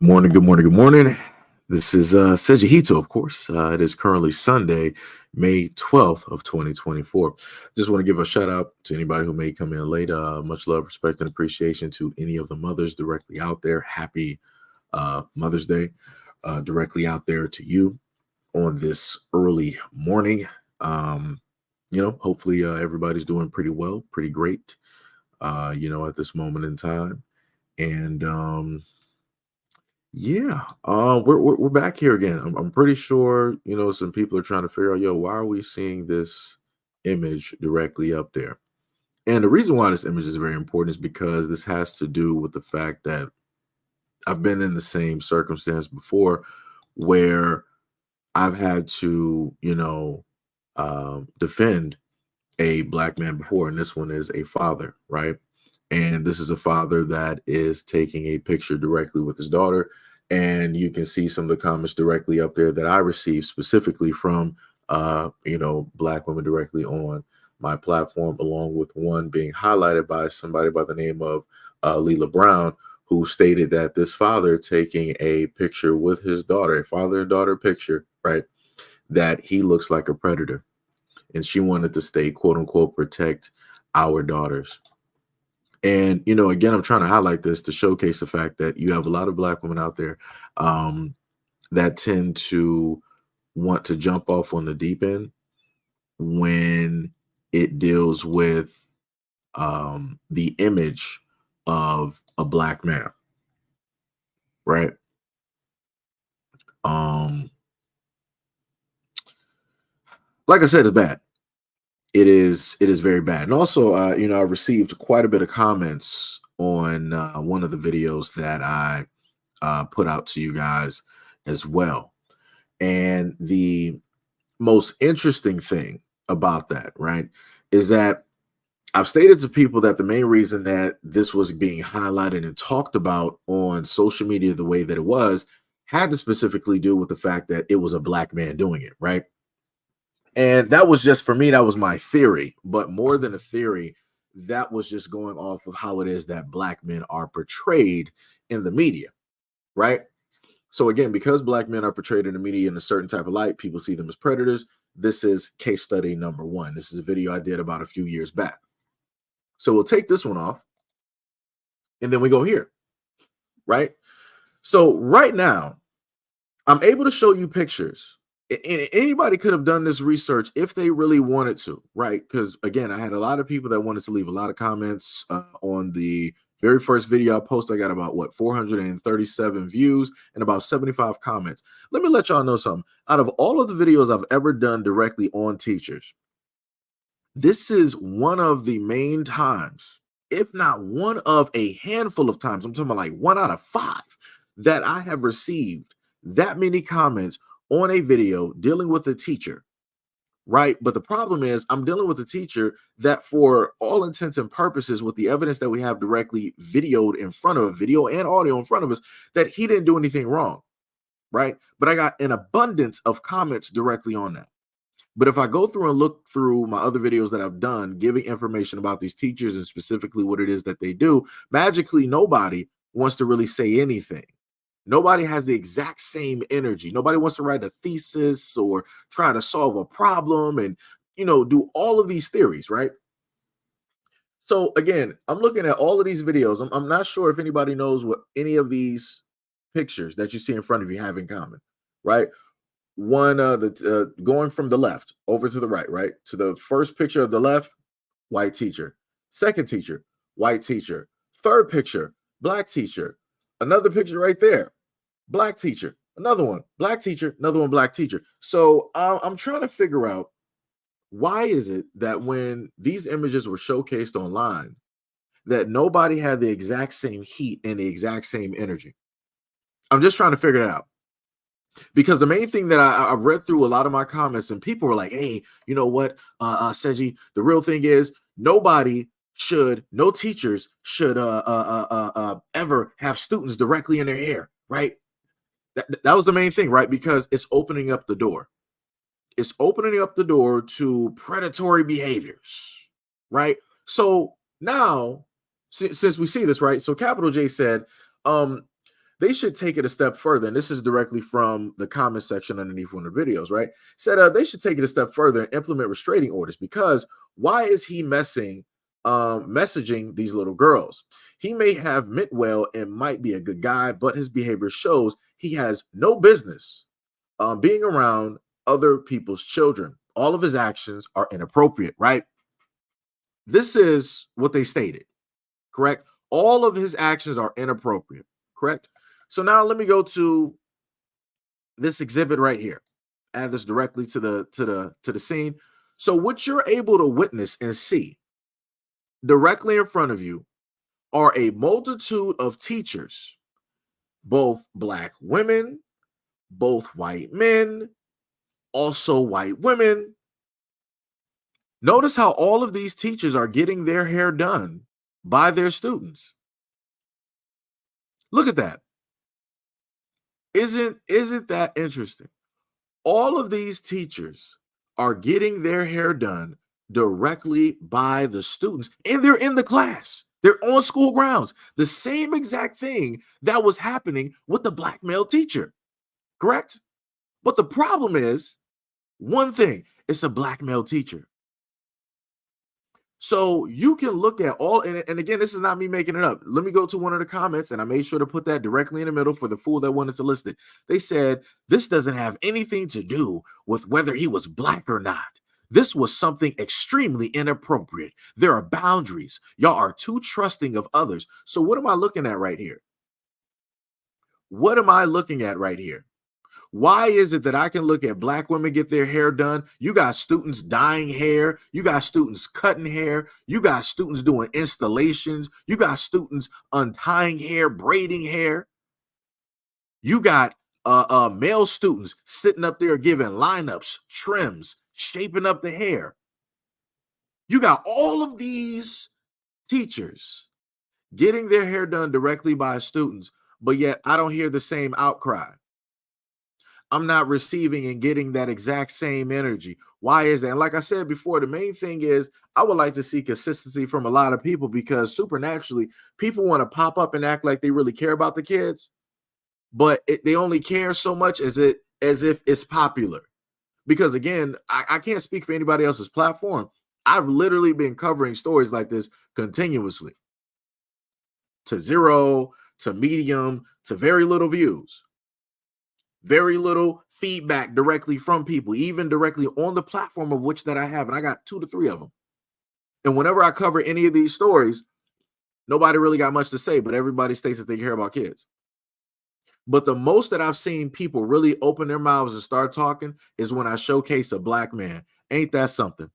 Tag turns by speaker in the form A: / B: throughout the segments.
A: Morning, good morning, good morning. This is SEIJIHITO, of course. It is currently Sunday, May 12th of 2024. Just want to give a shout out to anybody who may come in late. Much love, respect, and appreciation to any of the mothers directly out there. Happy Mother's Day directly out there to you on this early morning. Hopefully everybody's doing pretty well, pretty great, at this moment in time. And yeah, we're back here again. I'm pretty sure some people are trying to figure out, yo, why are we seeing this image directly up there? And the reason why this image is very important is because this has to do with the fact that I've been in the same circumstance before where I've had to, defend a black man before, and this one is a father, right? And this is a father that is taking a picture directly with his daughter. And you can see some of the comments directly up there that I received specifically from, black women directly on my platform, along with one being highlighted by somebody by the name of Leela Brown, who stated that this father taking a picture with his daughter, a father and daughter picture, right, that he looks like a predator. And she wanted to state, quote unquote, protect our daughters. And, again, I'm trying to highlight this to showcase the fact that you have a lot of black women out there that tend to want to jump off on the deep end when it deals with the image of a black man, right? Like I said, it's bad. It is very bad. And also, I received quite a bit of comments on one of the videos that I put out to you guys as well. And the most interesting thing about that, right, is that I've stated to people that the main reason that this was being highlighted and talked about on social media the way that it was had to specifically do with the fact that it was a black man doing it, right? And that was just, for me, that was my theory. But more than a theory, that was just going off of how it is that black men are portrayed in the media, right? So again, because black men are portrayed in the media in a certain type of light, people see them as predators. This is case study number one. This is a video I did about a few years back. So we'll take this one off and then we go here, right? So right now, I'm able to show you pictures. Anybody could have done this research if they really wanted to, right? Because again, I had a lot of people that wanted to leave a lot of comments on the very first video I posted. I got about 437 views and about 75 comments. Let me let y'all know something. Out of all of the videos I've ever done directly on teachers, this is one of the main times, if not one of a handful of times, I'm talking about like 1 out of 5, that I have received that many comments on a video dealing with a teacher, right? But the problem is I'm dealing with a teacher that, for all intents and purposes, with the evidence that we have directly videoed in front of us, video and audio in front of us, that he didn't do anything wrong, right? But I got an abundance of comments directly on that. But if I go through and look through my other videos that I've done, giving information about these teachers and specifically what it is that they do, magically nobody wants to really say anything. Nobody has the exact same energy. Nobody wants to write a thesis or try to solve a problem and, do all of these theories, right? So again, I'm looking at all of these videos. I'm not sure if anybody knows what any of these pictures that you see in front of you have in common, right? One, going from the left over to the right? To the first picture of the left, white teacher. Second teacher, white teacher. Third picture, black teacher. Another picture right there, black teacher. Another one, black teacher. Another one, black teacher. So I'm trying to figure out, why is it that when these images were showcased online, that nobody had the exact same heat and the exact same energy? I'm just trying to figure it out. Because the main thing that I read through a lot of my comments, and people were like, hey, you know what, Seji, the real thing is no teachers should ever have students directly in their hair, right? That was the main thing, right? Because it's opening up the door. It's opening up the door to predatory behaviors, right? So now, since we see this, right? So Capital J said, they should take it a step further. And this is directly from the comment section underneath one of the videos, right? Said they should take it a step further and implement restraining orders, because why is he messaging these little girls? He may have meant well and might be a good guy, but his behavior shows he has no business being around other people's children. All of his actions are inappropriate, right? This is what they stated, correct? All of his actions are inappropriate, correct? So now let me go to this exhibit right here. Add this directly to the scene. So what you're able to witness and see directly in front of you are a multitude of teachers, both black women, both white men, also white women. Notice how all of these teachers are getting their hair done by their students. Look at that. Isn't that interesting? All of these teachers are getting their hair done directly by the students, and they're in the class. They're on school grounds. The same exact thing that was happening with the black male teacher, correct? But the problem is one thing, it's a black male teacher. So you can look at all, and again, this is not me making it up. Let me go to one of the comments, and I made sure to put that directly in the middle for the fool that wanted to list it. They said, this doesn't have anything to do with whether he was black or not. This was something extremely inappropriate. There are boundaries. Y'all are too trusting of others. So what am I looking at right here? What am I looking at right here? Why is it that I can look at black women get their hair done? You got students dyeing hair. You got students cutting hair. You got students doing installations. You got students untying hair, braiding hair. You got male students sitting up there giving lineups, trims, shaping up the hair. You got all of these teachers getting their hair done directly by students, but yet I don't hear the same outcry. I'm not receiving and getting that exact same energy. Why is that? And like I said before, the main thing is I would like to see consistency from a lot of people, because supernaturally people want to pop up and act like they really care about the kids, but they only care so much as if it's popular. Because again, I can't speak for anybody else's platform. I've literally been covering stories like this continuously, to zero, to medium, to very little views. Very little feedback directly from people, even directly on the platform of which that I have. And I got 2 to 3 of them. And whenever I cover any of these stories, nobody really got much to say, but everybody states that they care about kids. But the most that I've seen people really open their mouths and start talking is when I showcase a black man. Ain't that something?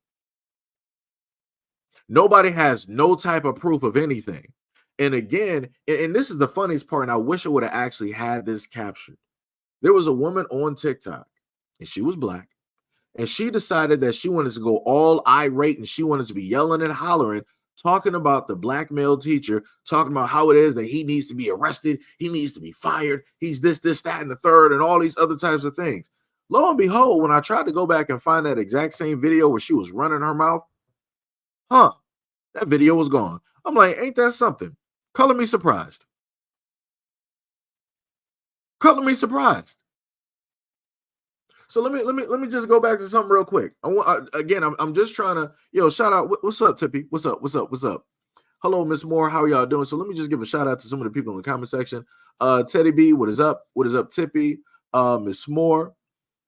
A: Nobody has no type of proof of anything. And again, and this is the funniest part, and I wish I would have actually had this captured. There was a woman on TikTok, and she was black, and she decided that she wanted to go all irate, and she wanted to be yelling and hollering, talking about the black male teacher, talking about how it is that he needs to be arrested, he needs to be fired, he's this, that, and the third, and all these other types of things. Lo and behold, when I tried to go back and find that exact same video where she was running her mouth, that video was gone. I'm like, ain't that something? Color me surprised. Color me surprised. So let me just go back to something real quick. I'm just trying to shout out. What's up, Tippy? What's up? Hello, Miss Moore. How are y'all doing? So let me just give a shout out to some of the people in the comment section. Teddy B, what is up? What is up, Tippy? Miss Moore.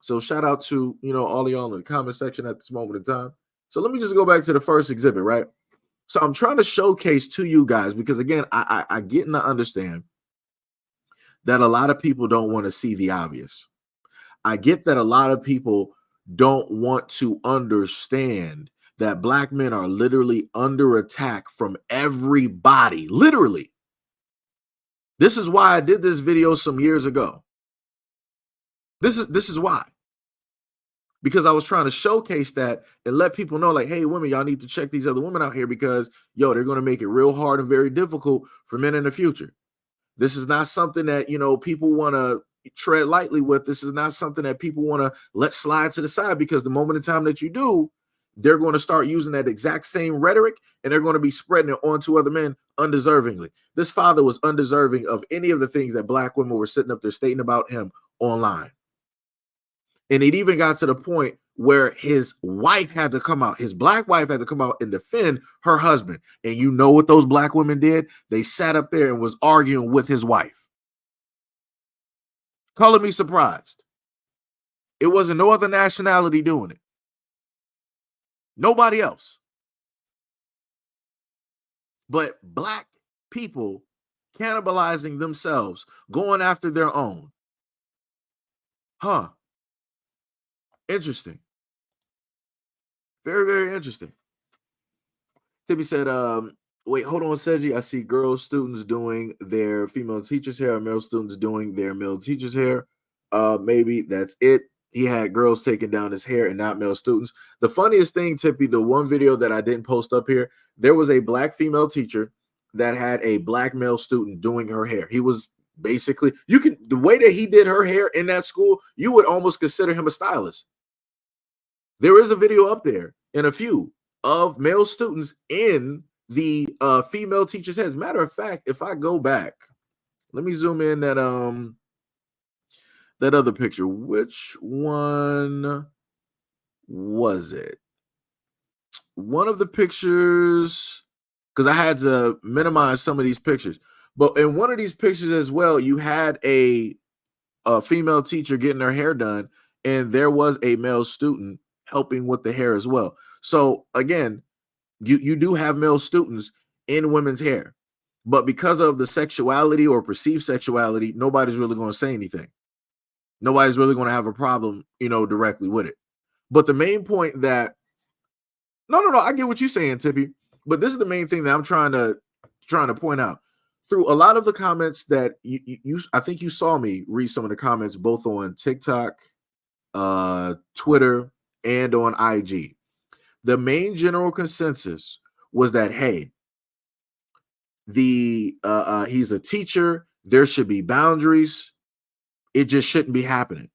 A: So shout out to all of y'all in the comment section at this moment in time. So let me just go back to the first exhibit, right? So I'm trying to showcase to you guys, because again, I get and I understand that a lot of people don't want to see the obvious. I get that a lot of people don't want to understand that black men are literally under attack from everybody. Literally. This is why I did this video some years ago. This is why. Because I was trying to showcase that and let people know, like, hey, women, y'all need to check these other women out here, because, they're going to make it real hard and very difficult for men in the future. This is not something that, people want to tread lightly with. This is not something that people want to let slide to the side, because the moment in time that you do, they're going to start using that exact same rhetoric, and they're going to be spreading it onto other men undeservingly. This father was undeserving of any of the things that black women were sitting up there stating about him online. And it even got to the point where his wife had to come out, his black wife had to come out and defend her husband. And you know what those black women did? They sat up there and was arguing with his wife. Color me surprised. It wasn't no other nationality doing it. Nobody else. But black people cannibalizing themselves, going after their own. Huh. Interesting. Very, very interesting. Tippy said, wait, hold on, Seji. I see girl students doing their female teachers' hair, male students doing their male teachers' hair. Maybe that's it. He had girls taking down his hair and not male students. The funniest thing, Tippy, the one video that I didn't post up here, there was a black female teacher that had a black male student doing her hair. He was basically, the way that he did her hair in that school, you would almost consider him a stylist. There is a video up there and a few of male students in the female teachers' heads. Matter of fact, if I go back, let me zoom in that other picture. Which one was it? One of the pictures, because I had to minimize some of these pictures. But in one of these pictures as well, you had a female teacher getting her hair done, and there was a male student helping with the hair as well. So again, you do have male students in women's hair, but because of the sexuality or perceived sexuality, nobody's really going to say anything. Nobody's really going to have a problem, directly with it. But the main point that no, I get what you're saying, Tippy. But this is the main thing that I'm trying to point out. Through a lot of the comments that you I think you saw me read some of the comments both on TikTok, Twitter, and on IG. The main general consensus was that, hey, he's a teacher. There should be boundaries. It just shouldn't be happening.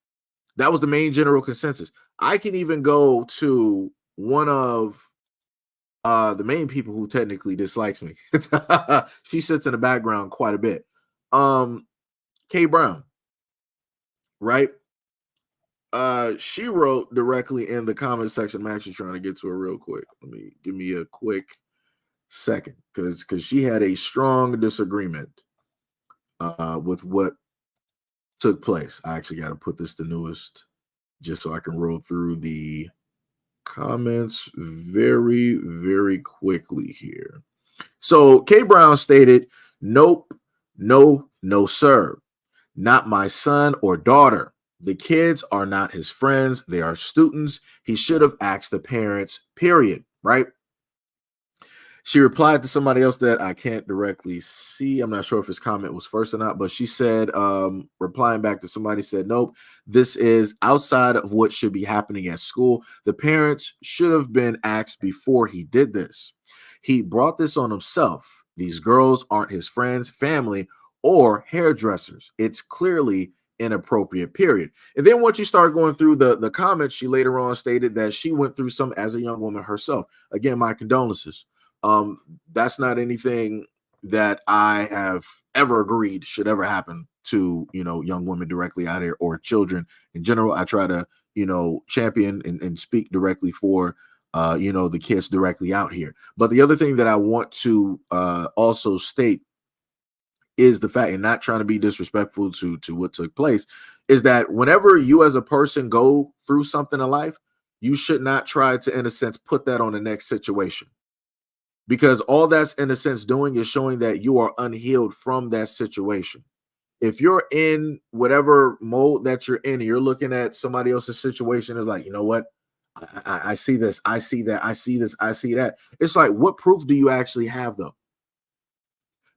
A: That was the main general consensus. I can even go to one of the main people who technically dislikes me. She sits in the background quite a bit. K Brown, right? She wrote directly in the comment section. I'm actually trying to get to her real quick. Give me a quick second, because she had a strong disagreement with what took place. I actually got to put this to newest just so I can roll through the comments very, very quickly here. So K Brown stated, nope, no, sir. Not my son or daughter. The kids are not his friends. They are students. He should have asked the parents, period. Right? She replied to somebody else that I can't directly see. I'm not sure if his comment was first or not, but she said, replying back to somebody, said, nope, this is outside of what should be happening at school. The parents should have been asked before he did this. He brought this on himself. These girls aren't his friends, family, or hairdressers. It's clearly inappropriate, period. And then once you start going through the comments, she later on stated that she went through some as a young woman herself. Again, my condolences. That's not anything that I have ever agreed should ever happen to, young women directly out here or children in general. I try to, champion and speak directly for, the kids directly out here. But the other thing that I want to also state is the fact, and not trying to be disrespectful to what took place, is that whenever you as a person go through something in life, you should not try to, in a sense, put that on the next situation. Because all that's in a sense doing is showing that you are unhealed from that situation. If you're in whatever mode that you're in, and you're looking at somebody else's situation is like, you know what? I see this, I see that, I see this, I see that. It's like, what proof do you actually have though?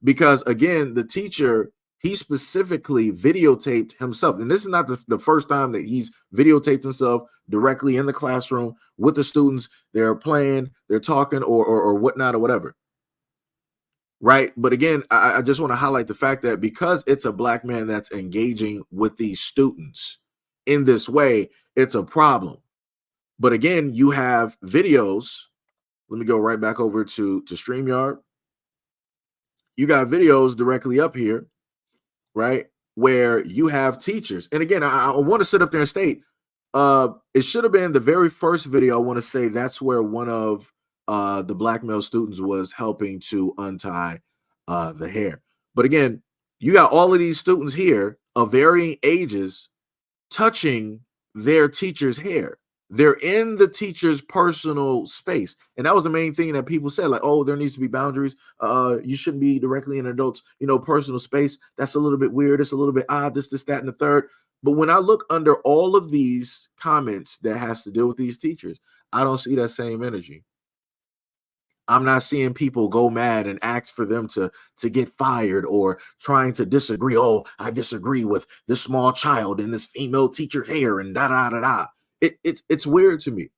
A: Because again, the teacher, he specifically videotaped himself. And this is not the first time that he's videotaped himself directly in the classroom with the students. They're playing, they're talking or whatnot or whatever. Right. But again, I just want to highlight the fact that because it's a black man that's engaging with these students in this way, it's a problem. But again, you have videos. Let me go right back over to StreamYard. You got videos directly up here, right? Where you have teachers. And again, I want to sit up there and state, it should have been the very first video. I want to say that's where one of the black male students was helping to untie the hair. But again, you got all of these students here of varying ages touching their teacher's hair. They're in the teacher's personal space. And that was the main thing that people said, like, oh, there needs to be boundaries. You shouldn't be directly in adults, personal space. That's a little bit weird. It's a little bit odd, this, that, and the third. But when I look under all of these comments that has to deal with these teachers, I don't see that same energy. I'm not seeing people go mad and ask for them to get fired or trying to disagree. Oh, I disagree with this small child and this female teacher hair and da da da da. It's weird to me.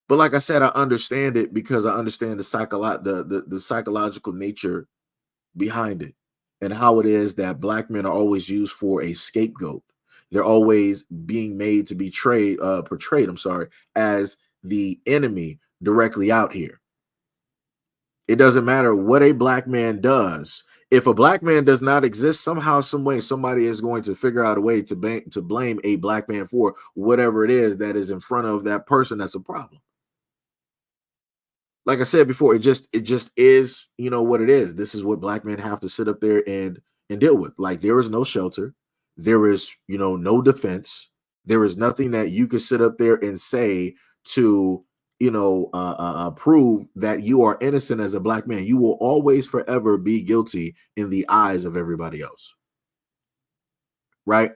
A: But like I said, I understand it because I understand the psychological nature behind it and how it is that black men are always used for a scapegoat. They're always being made to be portrayed, I'm sorry, as the enemy directly out here. It doesn't matter what a black man does. If a black man does not exist, somehow, some way, somebody is going to figure out a way to blame a black man for whatever it is that is in front of that person that's a problem. Like I said before, it just is, what it is. This is what black men have to sit up there and deal with. Like, there is no shelter. There is, no defense. There is nothing that you could sit up there and say to, prove that you are innocent as a black man. You will always forever be guilty in the eyes of everybody else. Right?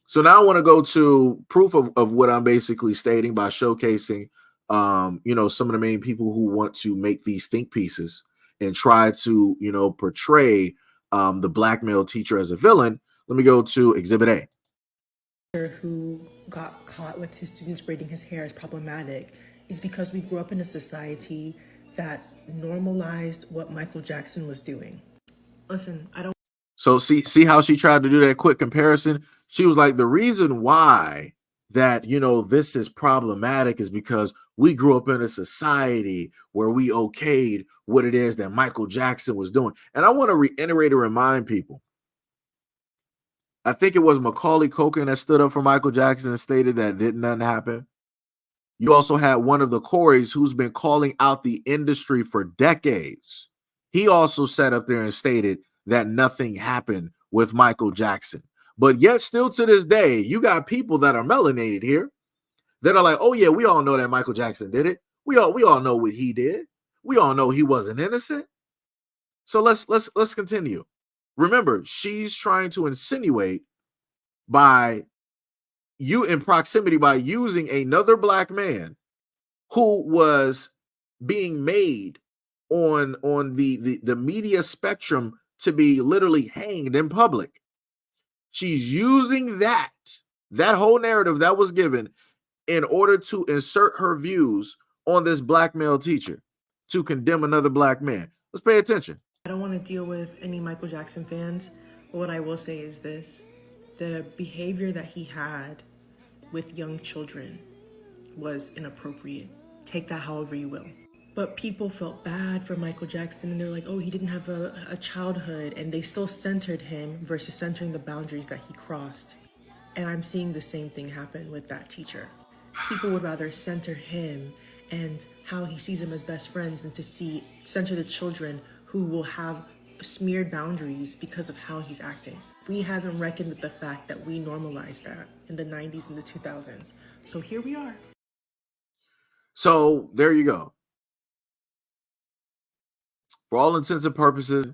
A: So now I want to go to proof of what I'm basically stating by showcasing some of the main people who want to make these think pieces and try to, portray the black male teacher as a villain. Let me go to Exhibit A.
B: Who got caught with his students braiding his hair is problematic is because we grew up in a society that normalized what Michael Jackson was doing. Listen, I don't.
A: So see how she tried to do that quick comparison? She was like, the reason why that, this is problematic is because we grew up in a society where we okayed what it is that Michael Jackson was doing. And I want to reiterate and remind people, I think it was Macaulay Culkin that stood up for Michael Jackson and stated that nothing happen. You also had one of the Coreys who's been calling out the industry for decades. He also sat up there and stated that nothing happened with Michael Jackson. But yet still to this day, you got people that are melanated here that are like, oh yeah, we all know that Michael Jackson did it. We all know what he did. We all know he wasn't innocent. So let's continue. Remember, she's trying to insinuate by you in proximity by using another black man who was being made on the media spectrum to be literally hanged in public. She's using that whole narrative that was given in order to insert her views on this black male teacher to condemn another black man. Let's pay attention.
B: I don't want to deal with any Michael Jackson fans, but what I will say is this. The behavior that he had with young children was inappropriate. Take that however you will. But people felt bad for Michael Jackson and they're like, oh, he didn't have a childhood, and they still centered him versus centering the boundaries that he crossed. And I'm seeing the same thing happen with that teacher. People would rather center him and how he sees them as best friends than to center the children who will have smeared boundaries because of how he's acting. We haven't reckoned with the fact that we normalized that in the 90s and the 2000s. So here we are.
A: So there you go. For all intents and purposes,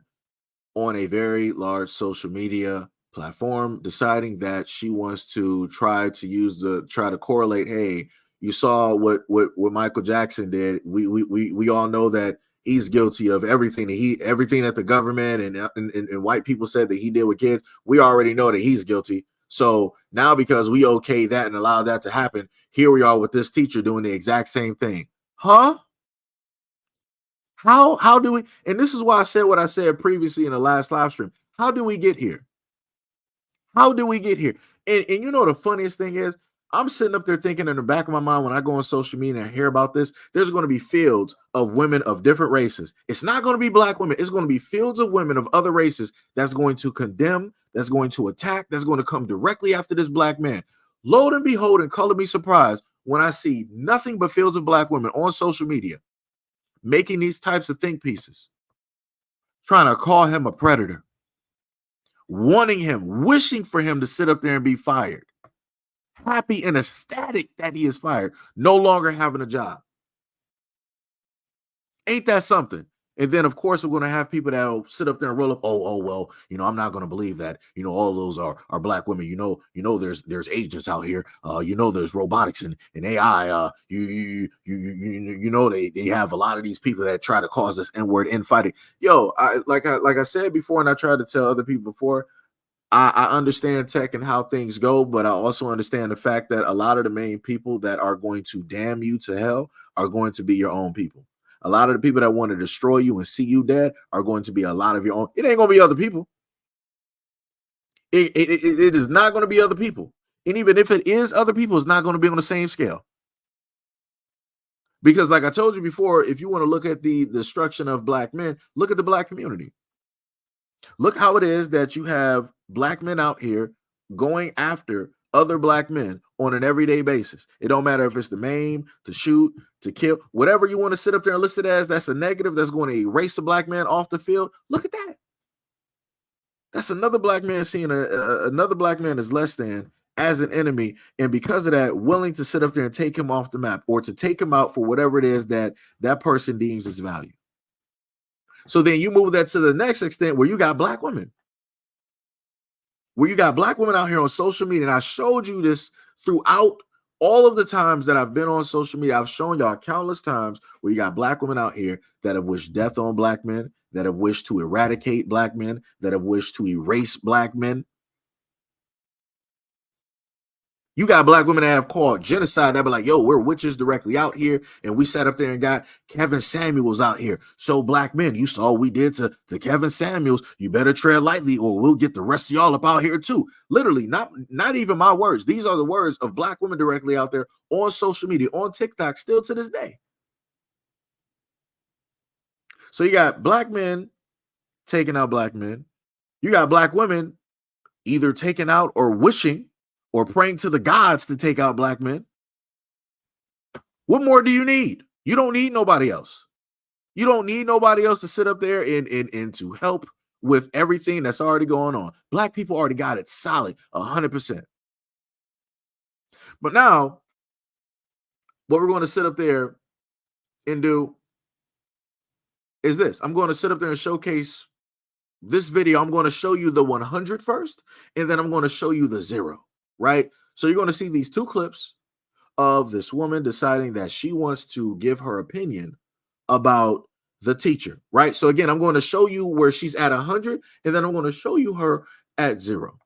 A: on a very large social media platform, deciding that she wants to try to correlate, hey, you saw what Michael Jackson did. We all know that he's guilty of everything that the government and white people said that he did with kids. We already know that he's guilty. So now, because we okay that and allow that to happen, here we are with this teacher doing the exact same thing. Huh? How do we? And this is why I said what I said previously in the last live stream. How do we get here? How do we get here? And the funniest thing is, I'm sitting up there thinking in the back of my mind when I go on social media and hear about this, there's going to be fields of women of different races. It's not going to be black women. It's going to be fields of women of other races that's going to condemn, that's going to attack, that's going to come directly after this black man. Lo and behold, and color me surprised when I see nothing but fields of black women on social media making these types of think pieces, trying to call him a predator, wanting him, wishing for him to sit up there and be fired. Happy and ecstatic that he is fired, no longer having a job. Ain't that something? And then, of course, we're going to have people that will sit up there and roll up. Well, I'm not going to believe that. All those are black women. There's agents out here. There's robotics and AI. They have a lot of these people that try to cause this N-word infighting. Like I said before, and I tried to tell other people before. I understand tech and how things go, but I also understand the fact that a lot of the main people that are going to damn you to hell are going to be your own people. A lot of the people that want to destroy you and see you dead are going to be a lot of your own. It ain't going to be other people. It is not going to be other people. And even if it is other people, it's not going to be on the same scale. Because like I told you before, if you want to look at the destruction of black men, look at the black community. Look how it is that you have black men out here going after other black men on an everyday basis. It don't matter if it's to maim, to shoot, to kill, whatever you want to sit up there and list it as, that's a negative that's going to erase a black man off the field. Look at that. That's another black man seeing another black man as less than, as an enemy, and because of that, willing to sit up there and take him off the map or to take him out for whatever it is that that person deems as value. So then you move that to the next extent where you got black women. Where you got black women out here on social media. And I showed you this throughout all of the times that I've been on social media. I've shown y'all countless times where you got black women out here that have wished death on black men, that have wished to eradicate black men, that have wished to erase black men. You got black women that have called genocide. That be like, yo, we're witches directly out here. And we sat up there and got Kevin Samuels out here. So black men, you saw what we did to Kevin Samuels. You better tread lightly or we'll get the rest of y'all up out here too. Literally, not even my words. These are the words of black women directly out there on social media, on TikTok, still to this day. So you got black men taking out black men. You got black women either taking out or wishing or praying to the gods to take out black men. What more do you need? You don't need nobody else. You don't need nobody else to sit up there and to help with everything that's already going on. Black people already got it solid, 100%. But now, what we're going to sit up there and do is this. I'm going to sit up there and showcase this video. I'm going to show you the 100 first, and then I'm going to show you the 0. Right? So you're going to see these two clips of this woman deciding that she wants to give her opinion about the teacher, right? So again, I'm going to show you where she's at 100, and then I'm going to show you her at 0.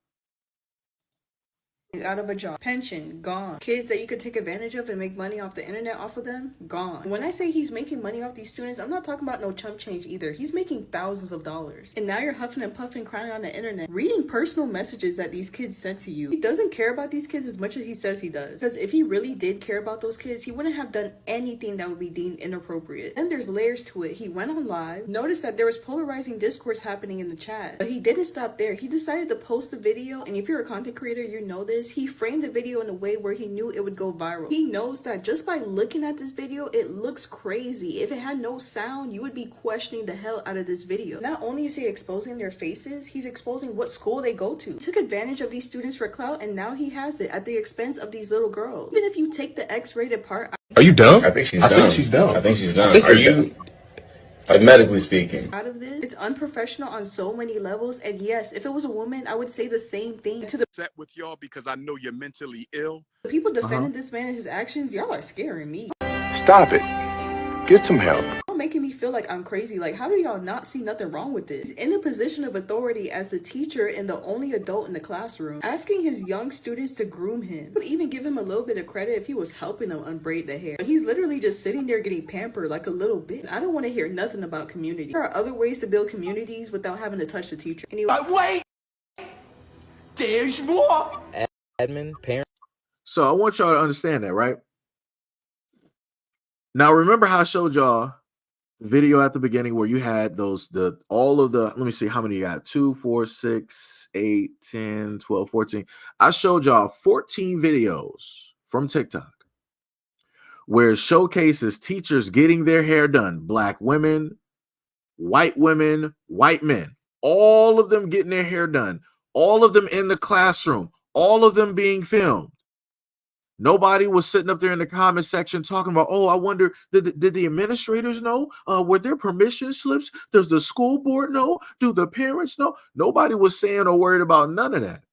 B: Out of a job, pension gone, kids that you could take advantage of and make money off the internet off of them gone. When I say he's making money off these students, I'm not talking about no chump change either. He's making thousands of dollars, and now you're huffing and puffing, crying on the internet, reading personal messages that these kids sent to you. He doesn't care about these kids as much as he says he does, because if he really did care about those kids, he wouldn't have done anything that would be deemed inappropriate. And there's layers to it. He went on live, noticed that there was polarizing discourse happening in the chat, but he didn't stop there. He decided to post a video, and if you're a content creator, you know this. He framed the video in a way where he knew it would go viral. He knows that just by looking at this video, it looks crazy. If it had no sound, you would be questioning the hell out of this video. Not only is he exposing their faces, he's exposing what school they go to. He took advantage of these students for clout, and now he has it at the expense of these little girls. Even if you take the X-rated part,
C: are you dumb?
D: I think she's dumb. I think she's dumb.
C: Are you?
D: Like, medically speaking,
B: out of this, it's unprofessional on so many levels. And yes, if it was a woman, I would say the same thing to the
C: Upset with y'all because I know you're mentally ill.
B: people defending this man and his actions. Y'all are scaring me.
C: Stop it. Get some help.
B: Y'all making me feel like I'm crazy. Like, how do y'all not see nothing wrong with this? He's in a position of authority as the teacher and the only adult in the classroom, asking his young students to groom him. I would even give him a little bit of credit if he was helping them unbraid the hair. But he's literally just sitting there getting pampered like a little bit. I don't want to hear nothing about community. There are other ways to build communities without having to touch the teacher. Anyway,
E: Wait! There's more!
F: Admin, parent.
A: So I want y'all to understand that, right? Now, remember how I showed y'all the video at the beginning where you had all of the, let me see how many you got, 2, 4, 6, 8, 10, 12, 14. I showed y'all 14 videos from TikTok where it showcases teachers getting their hair done, black women, white men, all of them getting their hair done, all of them in the classroom, all of them being filmed. Nobody was sitting up there in the comment section talking about, oh, I wonder, did the administrators know? Were there permission slips? Does the school board know? Do the parents know? Nobody was saying or worried about none of that.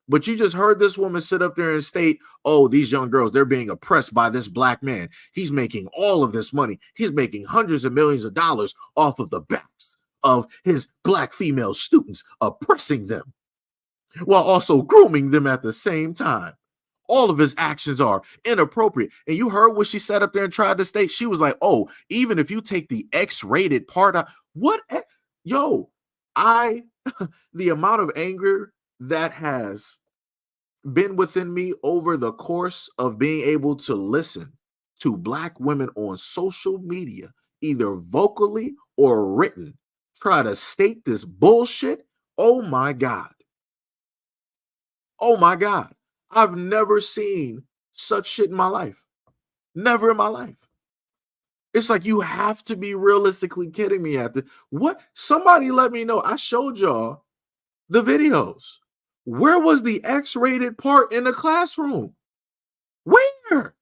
A: But you just heard this woman sit up there and state, oh, these young girls, they're being oppressed by this black man. He's making all of this money. He's making hundreds of millions of dollars off of the backs of his black female students, oppressing them while also grooming them at the same time. All of his actions are inappropriate. And you heard what she said up there and tried to state. She was like, oh, even if you take the X-rated part out, what? Yo, the amount of anger that has been within me over the course of being able to listen to black women on social media, either vocally or written, try to state this bullshit. Oh my God. Oh my God. I've never seen such shit in my life. Never in my life. It's like you have to be realistically kidding me at the what? Somebody let me know. I showed y'all the videos. Where was the X-rated part in the classroom? Where?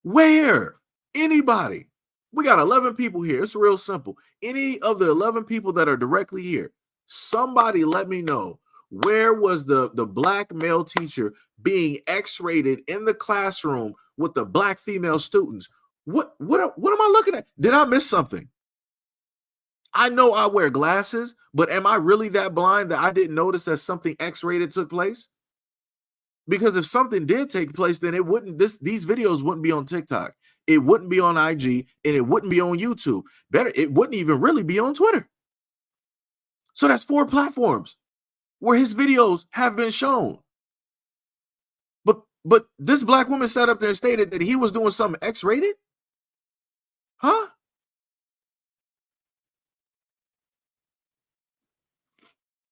A: Where? Anybody? We got 11 people here. It's real simple. Any of the 11 people that are directly here, somebody let me know. Where was the black male teacher being X-rated in the classroom with the black female students? What am I looking at? Did I miss something? I know I wear glasses, but am I really that blind that I didn't notice that something X-rated took place? Because if something did take place, then it wouldn't, these videos wouldn't be on TikTok. It wouldn't be on IG, and it wouldn't be on YouTube. Better, it wouldn't even really be on Twitter. So that's 4 platforms where his videos have been shown. But this black woman sat up there and stated that he was doing something X-rated? Huh?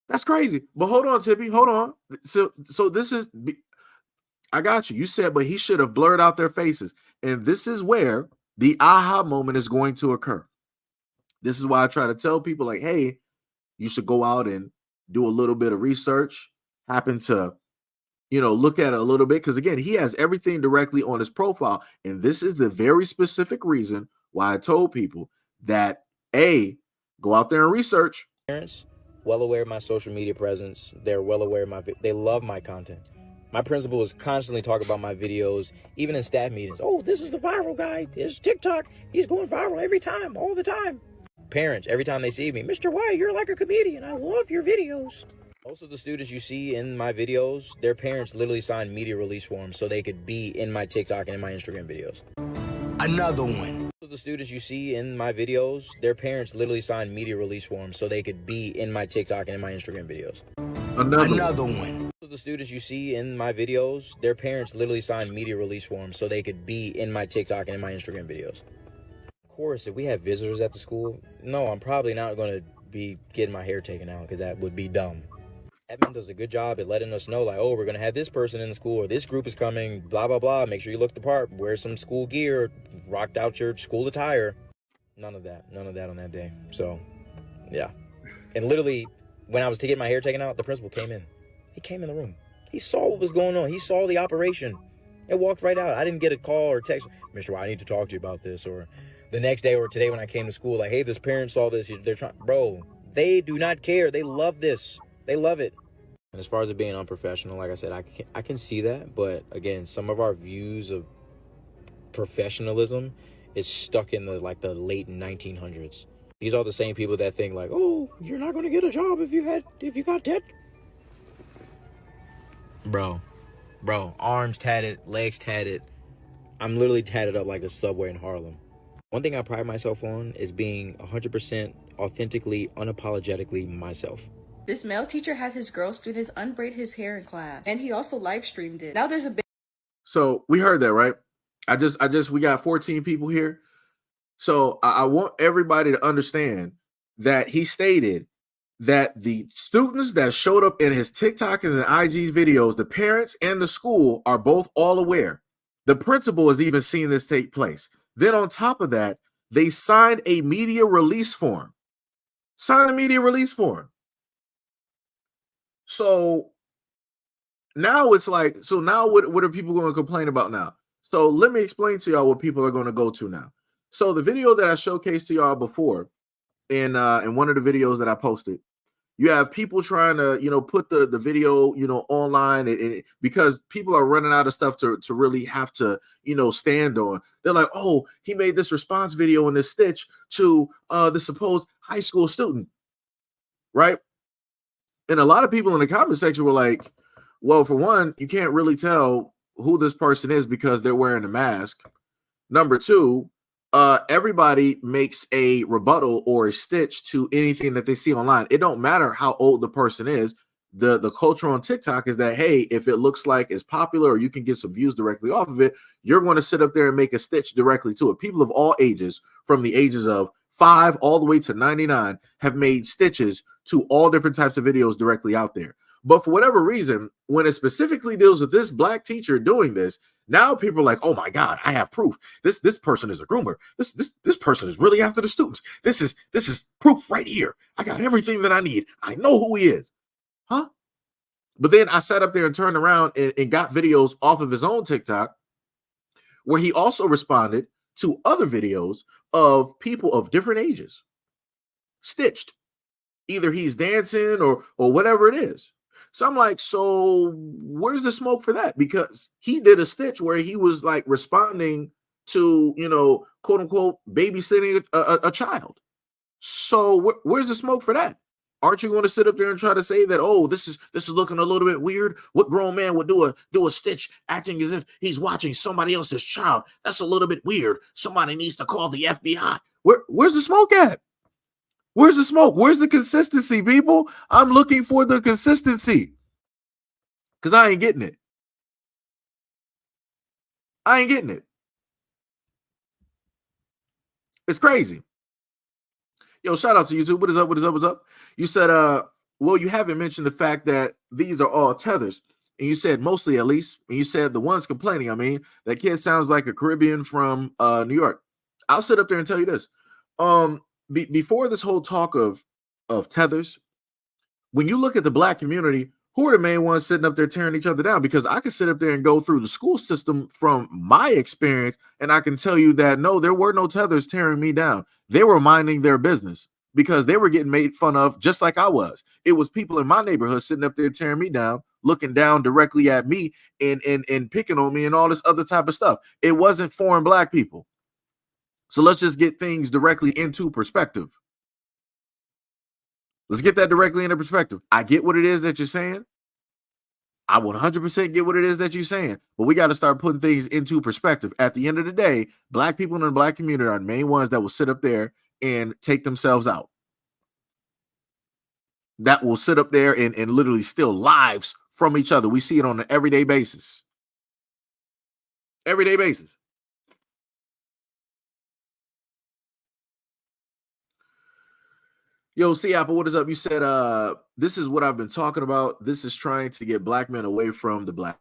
A: That's crazy. But hold on, Tippy. Hold on. So this is, I got you. You said, but he should have blurred out their faces. And this is where the aha moment is going to occur. This is why I try to tell people like, hey, you should go out and do a little bit of research, happen to, look at it a little bit. Because again, he has everything directly on his profile. And this is the very specific reason why I told people that, go out there and research.
E: Parents, well aware of my social media presence. They're well aware of they love my content. My principal is constantly talking about my videos, even in staff meetings. Oh, this is the viral guy. It's TikTok. He's going viral every time, all the time. Parents, every time they see me, Mr. White, you're like a comedian. I love your videos. Most of the students you see in my videos, their parents literally signed media release forms so they could be in my TikTok and in my Instagram videos.
F: Another one.
E: Most of the students you see in my videos, their parents literally signed media release forms so they could be in my TikTok and in my Instagram videos.
F: Another one.
E: Most of the students you see in my videos, their parents literally signed media release forms so they could be in my TikTok and in my Instagram videos. Of course, if we have visitors at the school, no, I'm probably not going to be getting my hair taken out because that would be dumb. Admin does a good job at letting us know, like, oh, we're going to have this person in the school, or this group is coming, blah, blah, blah. Make sure you look the part, wear some school gear, rocked out your school attire. None of that on that day. So, yeah. And literally, when I was to get my hair taken out, the principal came in. He came in the room. He saw what was going on. He saw the operation and walked right out. I didn't get a call or text, Mr. White, I need to talk to you about this. Or the next day or today when I came to school, like, hey, this parent saw this. They're trying, bro, they do not care. They love this. They love it. And as far as it being unprofessional, like I said, I can see that. But again, some of our views of professionalism is stuck in the late 1900s. These are the same people that think like, oh, you're not going to get a job if you got debt. Bro, arms tatted, legs tatted. I'm literally tatted up like a subway in Harlem. One thing I pride myself on is being 100% authentically, unapologetically myself.
G: This male teacher had his girl students unbraid his hair in class, and he also live streamed it. Now there's a big.
A: So we heard that, right? We got 14 people here. So I want everybody to understand that he stated that the students that showed up in his TikTok and IG videos, the parents and the school are both all aware. The principal has even seen this take place. Then on top of that, they signed a media release form. Sign a media release form. So now it's like, so now what are people going to complain about now? So let me explain to y'all what people are going to go to now. So the video that I showcased to y'all before in one of the videos that I posted, you have people trying to, put the video, online because people are running out of stuff to really have to, stand on. They're like, oh, he made this response video in this stitch to the supposed high school student, right? And a lot of people in the comment section were like, well, for one, you can't really tell who this person is because they're wearing a mask. Number two, everybody makes a rebuttal or a stitch to anything that they see online. It don't matter how old the person is. The culture on TikTok is that, hey, if it looks like it's popular or you can get some views directly off of it, you're going to sit up there and make a stitch directly to it. People of all ages, from the ages of 5 all the way to 99, have made stitches to all different types of videos directly out there. But for whatever reason, when it specifically deals with this black teacher doing this, now people are like, oh my God, I have proof. This person is a groomer. This person is really after the students. This is proof right here. I got everything that I need. I know who he is. Huh? But then I sat up there and turned around and got videos off of his own TikTok where he also responded to other videos of people of different ages stitched. Either he's dancing or whatever it is. So I'm like, so where's the smoke for that? Because he did a stitch where he was like responding to, quote unquote, babysitting a child. So where's the smoke for that? Aren't you going to sit up there and try to say that, oh, this is looking a little bit weird? What grown man would do a stitch acting as if he's watching somebody else's child? That's a little bit weird. Somebody needs to call the FBI. Where's the smoke at? Where's the smoke? Where's the consistency, people? I'm looking for the consistency because I ain't getting it. I ain't getting it. It's crazy. Yo, shout out to YouTube. What is up? What is up? What's up? You said, well, you haven't mentioned the fact that these are all tethers. And you said mostly, at least. And you said the ones complaining, that kid sounds like a Caribbean from New York. I'll sit up there and tell you this. Before this whole talk of tethers, when you look at the black community, who are the main ones sitting up there tearing each other down? Because I could sit up there and go through the school system from my experience, and I can tell you that no, there were no tethers tearing me down. They were minding their business because they were getting made fun of just like I was. It was people in my neighborhood sitting up there tearing me down, looking down directly at me and picking on me and all this other type of stuff. It wasn't foreign black people. So let's just get things directly into perspective. Let's get that directly into perspective. I get what it is that you're saying. I 100% get what it is that you're saying. But we got to start putting things into perspective. At the end of the day, black people in the black community are the main ones that will sit up there and take themselves out. That will sit up there and literally steal lives from each other. We see it on an everyday basis. Everyday basis. Yo, C Apple, what is up? You said this is what I've been talking about. This is trying to get black men away from the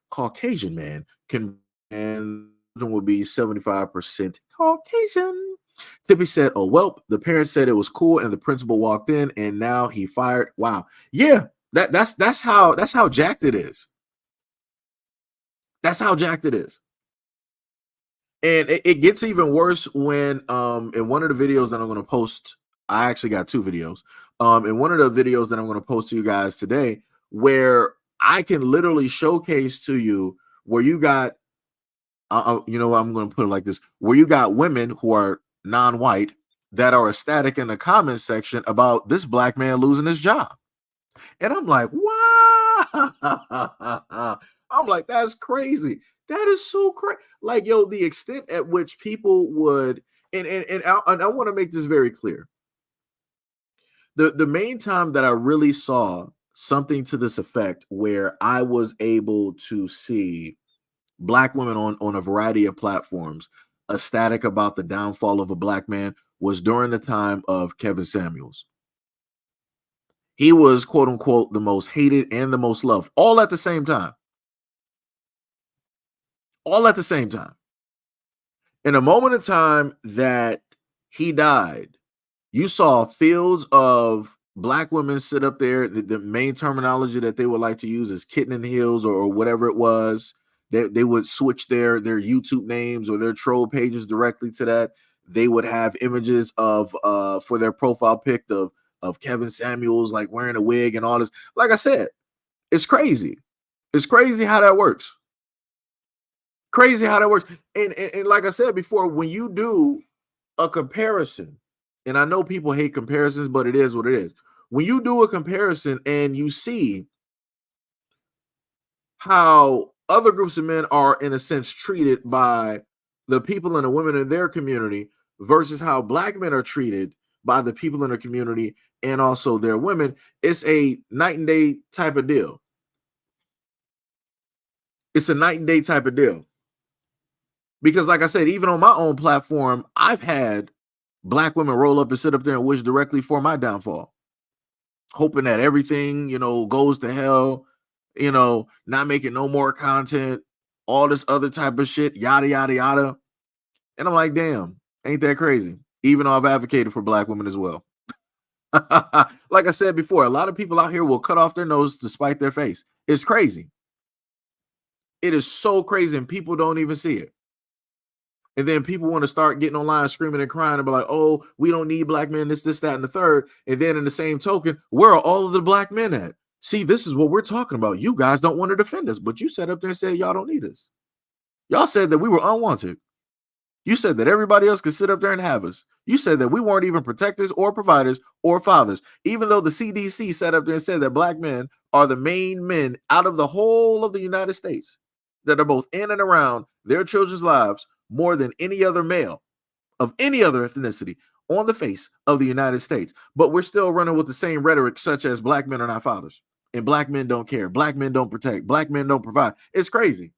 A: Caucasian man can and will be 75% Caucasian. Tippy said, oh well, the parents said it was cool and the principal walked in and now he fired. Wow. Yeah, that's how jacked it is. That's how jacked it is. And it gets even worse when in one of the videos that I'm going to post, I actually got 2 videos. In one of the videos that I'm going to post to you guys today, where I can literally showcase to you where you got, you know, I'm going to put it like this, where you got women who are non-white that are ecstatic in the comment section about this black man losing his job. And I'm like, wow. I'm like, that's crazy. That is so crazy. Like, yo, the extent at which people would, and I want to make this very clear. The main time that I really saw something to this effect, where I was able to see black women on a variety of platforms ecstatic about the downfall of a black man, was during the time of Kevin Samuels. He was, quote unquote, the most hated and the most loved, all at the same time. All at the same time. In a moment of time that he died, you saw fields of black women sit up there. The main terminology that they would like to use is kitten in the heels, or whatever it was. They would switch their YouTube names or their troll pages directly to that. They would have images of for their profile pic of Kevin Samuels like wearing a wig and all this. Like I said, it's crazy. It's crazy how that works. Crazy how that works. And like I said before, when you do a comparison, and I know people hate comparisons, but it is what it is. When you do a comparison and you see how other groups of men are, in a sense, treated by the people and the women in their community versus how black men are treated by the people in the community and also their women, it's a night and day type of deal. It's a night and day type of deal. Because like I said, even on my own platform, I've had black women roll up and sit up there and wish directly for my downfall, hoping that everything, goes to hell, not making no more content, all this other type of shit, yada, yada, yada. And I'm like, damn, ain't that crazy? Even though I've advocated for black women as well. Like I said before, a lot of people out here will cut off their nose to spite their face. It's crazy. It is so crazy, and people don't even see it. And then people want to start getting online screaming and crying about, like, oh, we don't need black men, this, that, and the third. And then in the same token, where are all of the black men at? See, this is what we're talking about. You guys don't want to defend us, but you sat up there and said y'all don't need us. Y'all said that we were unwanted. You said that everybody else could sit up there and have us. You said that we weren't even protectors or providers or fathers, even though the CDC sat up there and said that black men are the main men out of the whole of the United States that are both in and around their children's lives more than any other male of any other ethnicity on the face of the United States. But we're still running with the same rhetoric, such as black men are not fathers, and black men don't care, black men don't protect, black men don't provide. It's crazy.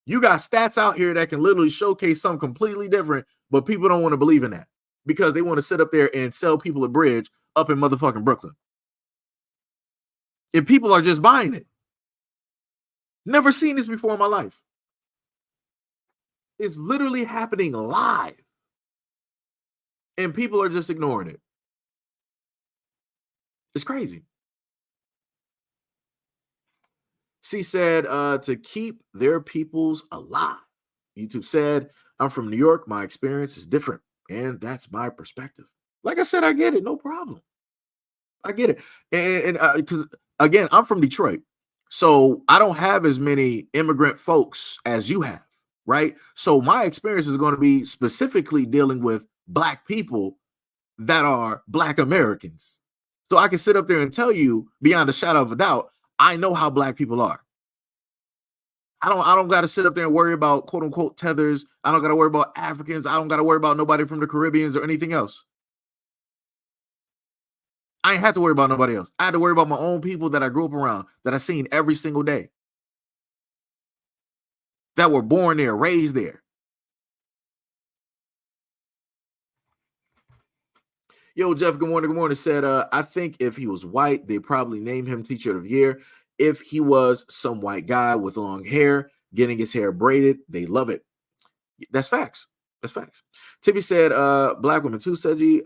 A: You got stats out here that can literally showcase something completely different, but people don't want to believe in that because they want to sit up there and sell people a bridge up in motherfucking Brooklyn. And people are just buying it. Never seen this before in my life. It's literally happening live. And people are just ignoring it. It's crazy. C said, to keep their peoples alive. YouTube said, I'm from New York. My experience is different. And that's my perspective. Like I said, I get it. No problem. I get it. And because, again, I'm from Detroit. So I don't have as many immigrant folks as you have, right? So my experience is going to be specifically dealing with black people that are black Americans. So I can sit up there and tell you beyond a shadow of a doubt, I know how black people are. I don't got to sit up there and worry about quote unquote tethers. I don't got to worry about Africans. I don't got to worry about nobody from the Caribbeans or anything else. I ain't have to worry about nobody else. I had to worry about my own people that I grew up around, that I seen every single day, that were born there, raised there. Yo, Jeff, good morning. Good morning. Said, I think if he was white, they probably name him Teacher of the Year. If he was some white guy with long hair, getting his hair braided, they love it. That's facts. That's facts. Tippy said, black women too, Seji.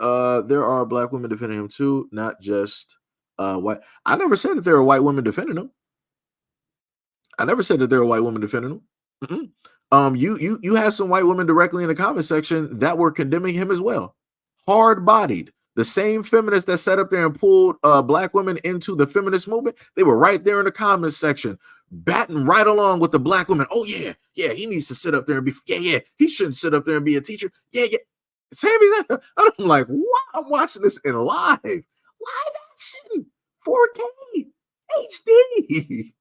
A: There are black women defending him too, not just white. I never said that there are white women defending him. I never said that there are white women defending him. You have some white women directly in the comment section that were condemning him as well. Hard-bodied. The same feminists that sat up there and pulled black women into the feminist movement, they were right there in the comments section, batting right along with the black women. Oh, yeah, he needs to sit up there and be, he shouldn't sit up there and be a teacher. Same exact. I'm like, what? I'm watching this in live action, 4K, HD.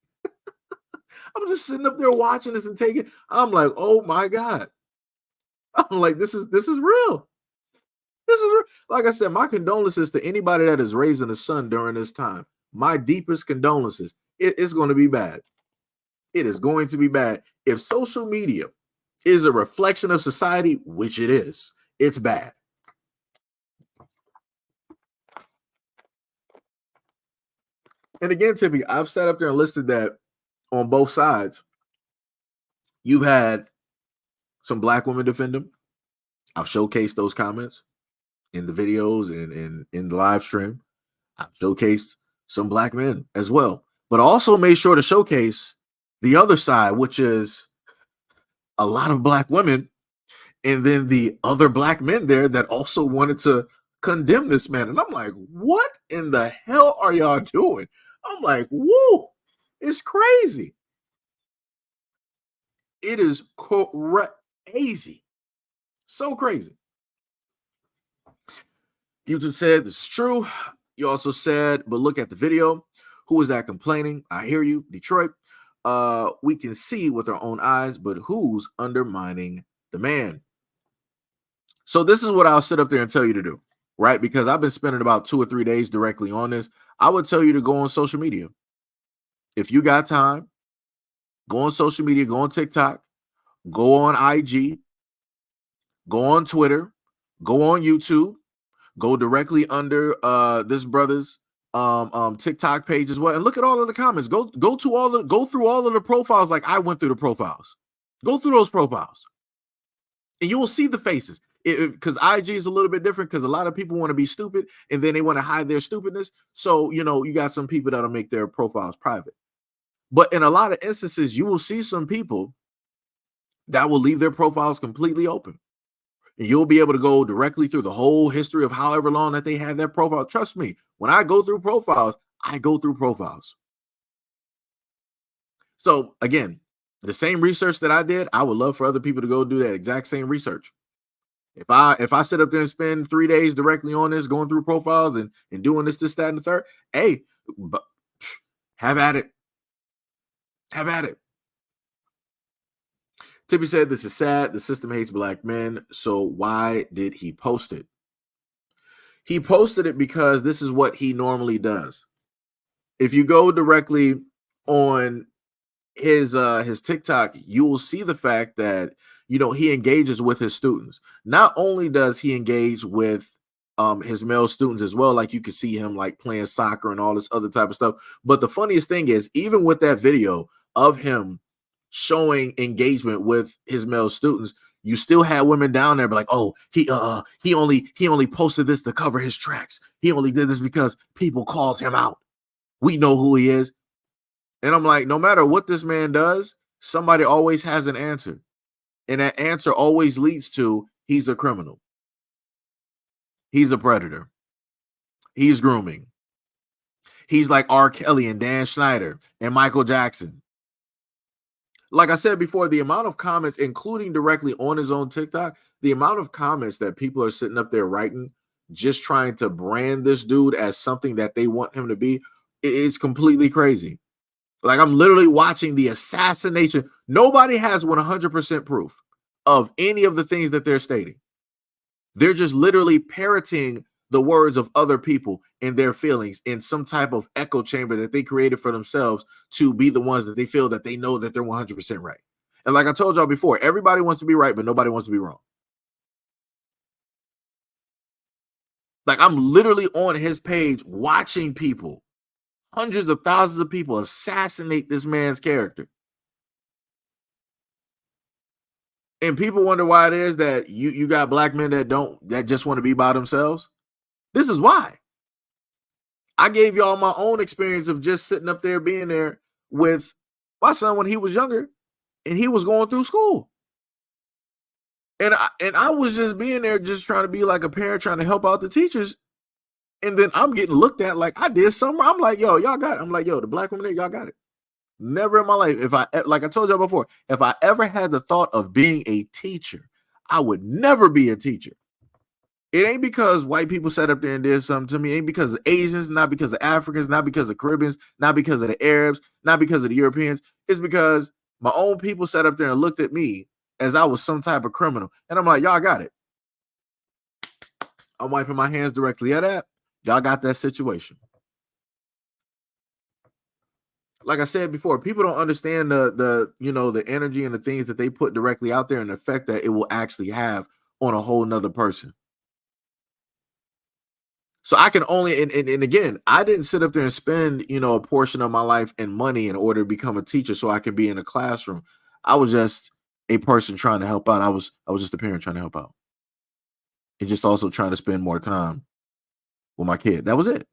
A: I'm just sitting up there watching this and taking, I'm like, oh my God. I'm like, this is real. This is like I said, my condolences to anybody that is raising a son during this time. My deepest condolences. It's going to be bad. It is going to be bad. If social media is a reflection of society, which it is, it's bad. And again, Tippy, I've sat up there and listed that on both sides. You've had some black women defend him. I've showcased those comments in the videos and in the live stream. I've showcased some black men as well, but also made sure to showcase the other side, which is a lot of black women, and then the other black men there that also wanted to condemn this man. And I'm like, what in the hell are y'all doing? I'm like, whoa, it's crazy. It is crazy. So crazy. YouTube said this is true. You also said, but look at the video. Who is that complaining? I hear you, Detroit. We can see with our own eyes, but who's undermining the man? So this is what I'll sit up there and tell you to do, right? Because I've been spending about 2 or 3 days directly on this. I would tell you to go on social media. If you got time, go on social media, go on TikTok, go on IG, go on Twitter, go on YouTube, go directly under this brother's TikTok page as well, and look at all of the comments. Go through all of the profiles like I went through the profiles. Go through those profiles, and you will see the faces. Because IG is a little bit different because a lot of people want to be stupid and then they want to hide their stupidness. So, you got some people that'll make their profiles private. But in a lot of instances, you will see some people that will leave their profiles completely open. And you'll be able to go directly through the whole history of however long that they had their profile. Trust me, when I go through profiles, I go through profiles. So again, the same research that I did, I would love for other people to go do that exact same research. If I sit up there and spend 3 days directly on this, going through profiles and doing this, that, and the third, hey, have at it. Have at it. Tippy said, this is sad. The system hates black men. So why did he post it? He posted it because this is what he normally does. If you go directly on his TikTok, you will see the fact that he engages with his students. Not only does he engage with his male students as well, like you can see him like playing soccer and all this other type of stuff. But the funniest thing is, even with that video of him showing engagement with his male students, you still had women down there be like, oh, he only posted this to cover his tracks. He only did this because people called him out. We know who he is. And I'm like, no matter what this man does, somebody always has an answer. And that answer always leads to, he's a criminal. He's a predator. He's grooming. He's like R. Kelly and Dan Schneider and Michael Jackson. Like I said before, the amount of comments, including directly on his own TikTok, the amount of comments that people are sitting up there writing, just trying to brand this dude as something that they want him to be, it's completely crazy. Like, I'm literally watching the assassination. Nobody has 100% proof of any of the things that they're stating. They're just literally parroting the words of other people and their feelings in some type of echo chamber that they created for themselves to be the ones that they feel that they know that they're 100% right. And like I told y'all before, everybody wants to be right, but nobody wants to be wrong. Like, I'm literally on his page watching people, hundreds of thousands of people, assassinate this man's character. And people wonder why it is that you got black men that just want to be by themselves. This is why. I gave y'all my own experience of just sitting up there being there with my son when he was younger and he was going through school. And I was just being there just trying to be like a parent, trying to help out the teachers. And then I'm getting looked at like I did something. I'm like, yo, y'all got it. I'm like, yo, the black women there, y'all got it. Never in my life, like I told y'all before, if I ever had the thought of being a teacher, I would never be a teacher. It ain't because white people sat up there and did something to me. It ain't because of Asians, not because of Africans, not because of Caribbeans, not because of the Arabs, not because of the Europeans. It's because my own people sat up there and looked at me as I was some type of criminal. And I'm like, y'all got it. I'm wiping my hands directly at that. Y'all got that situation. Like I said before, people don't understand the energy and the things that they put directly out there and the effect that it will actually have on a whole nother person. So I can only, and again, I didn't sit up there and spend, a portion of my life and money in order to become a teacher so I could be in a classroom. I was just a person trying to help out. I was just a parent trying to help out. And just also trying to spend more time with my kid. That was it.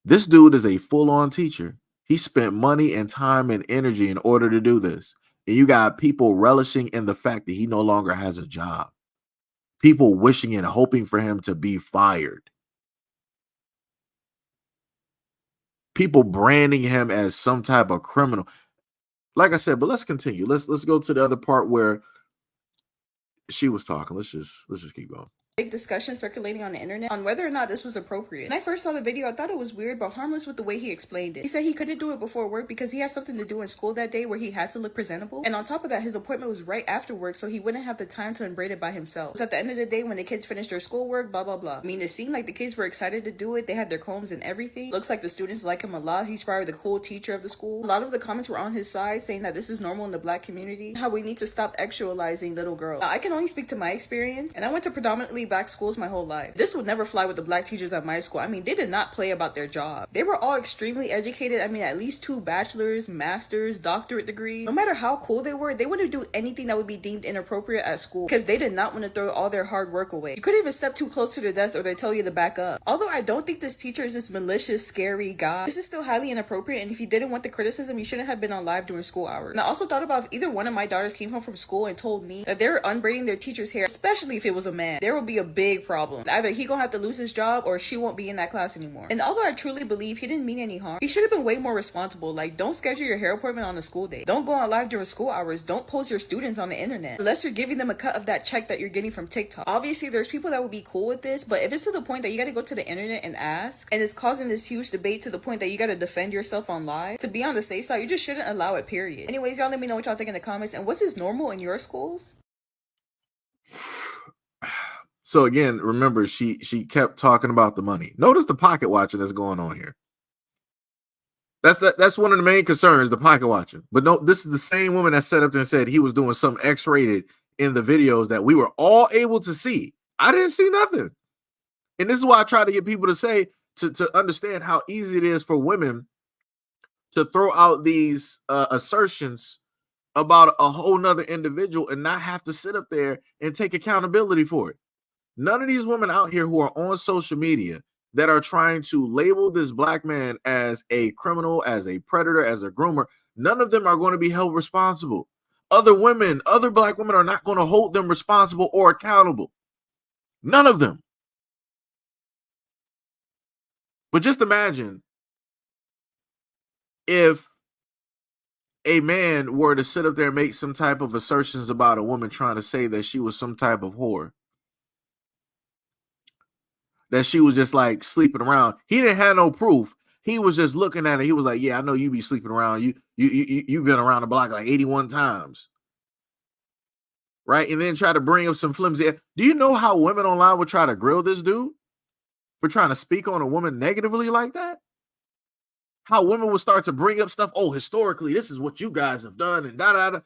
A: This dude is a full-on teacher. He spent money and time and energy in order to do this. And you got people relishing in the fact that he no longer has a job. People wishing and hoping for him to be fired. People branding him as some type of criminal. Like I said, but let's continue. Let's go to the other part where she was talking. Let's just keep going.
G: Big discussion circulating on the internet on whether or not this was appropriate. When I first saw the video, I thought it was weird but harmless with the way he explained it. He said he couldn't do it before work because he had something to do in school that day where he had to look presentable. And on top of that, his appointment was right after work, so he wouldn't have the time to braid it by himself. Because at the end of the day, when the kids finished their schoolwork, blah blah blah. I mean, it seemed like the kids were excited to do it. They had their combs and everything. Looks like the students like him a lot. He's probably the cool teacher of the school. A lot of the comments were on his side, saying that this is normal in the black community, how we need to stop actualizing little girls. Now, I can only speak to my experience, and I went to predominantly black schools my whole life. This would never fly with the black teachers at my school. I mean, they did not play about their job. They were all extremely educated. I mean, at least 2 bachelor's, master's, doctorate degrees. No matter how cool they were, they wouldn't do anything that would be deemed inappropriate at school because they did not want to throw all their hard work away. You couldn't even step too close to their desk or they tell you to back up. Although I don't think this teacher is this malicious, scary guy, this is still highly inappropriate, and if you didn't want the criticism, you shouldn't have been on live during school hours. And I also thought about if either one of my daughters came home from school and told me that they were unbraiding their teacher's hair, especially if it was a man, there would be a big problem. Either he gonna have to lose his job or she won't be in that class anymore. And although I truly believe he didn't mean any harm, he should have been way more responsible. Like, don't schedule your hair appointment on a school day. Don't go on live during school hours. Don't post your students on the internet unless you're giving them a cut of that check that you're getting from TikTok. Obviously, there's people that would be cool with this, but if it's to the point that you gotta go to the internet and ask, and it's causing this huge debate to the point that you gotta defend yourself on live, to be on the safe side, you just shouldn't allow it, period. Anyways, y'all let me know what y'all think in the comments, and was this normal in your schools?
A: So again, remember, she kept talking about the money. Notice the pocket watching that's going on here. That's one of the main concerns, the pocket watching. But no, this is the same woman that sat up there and said he was doing something X-rated in the videos that we were all able to see. I didn't see nothing. And this is why I try to get people to say, to understand how easy it is for women to throw out these assertions about a whole nother individual and not have to sit up there and take accountability for it. None of these women out here who are on social media that are trying to label this black man as a criminal, as a predator, as a groomer, none of them are going to be held responsible. Other women, other black women are not going to hold them responsible or accountable. None of them. But just imagine if a man were to sit up there and make some type of assertions about a woman trying to say that she was some type of whore, that she was just like sleeping around. He didn't have no proof. He was just looking at it. He was like, yeah, I know you be sleeping around. You've been around the block like 81 times. Right? And then try to bring up some flimsy. Do you know how women online would try to grill this dude for trying to speak on a woman negatively like that? How women would start to bring up stuff. Oh, historically, this is what you guys have done and da-da-da.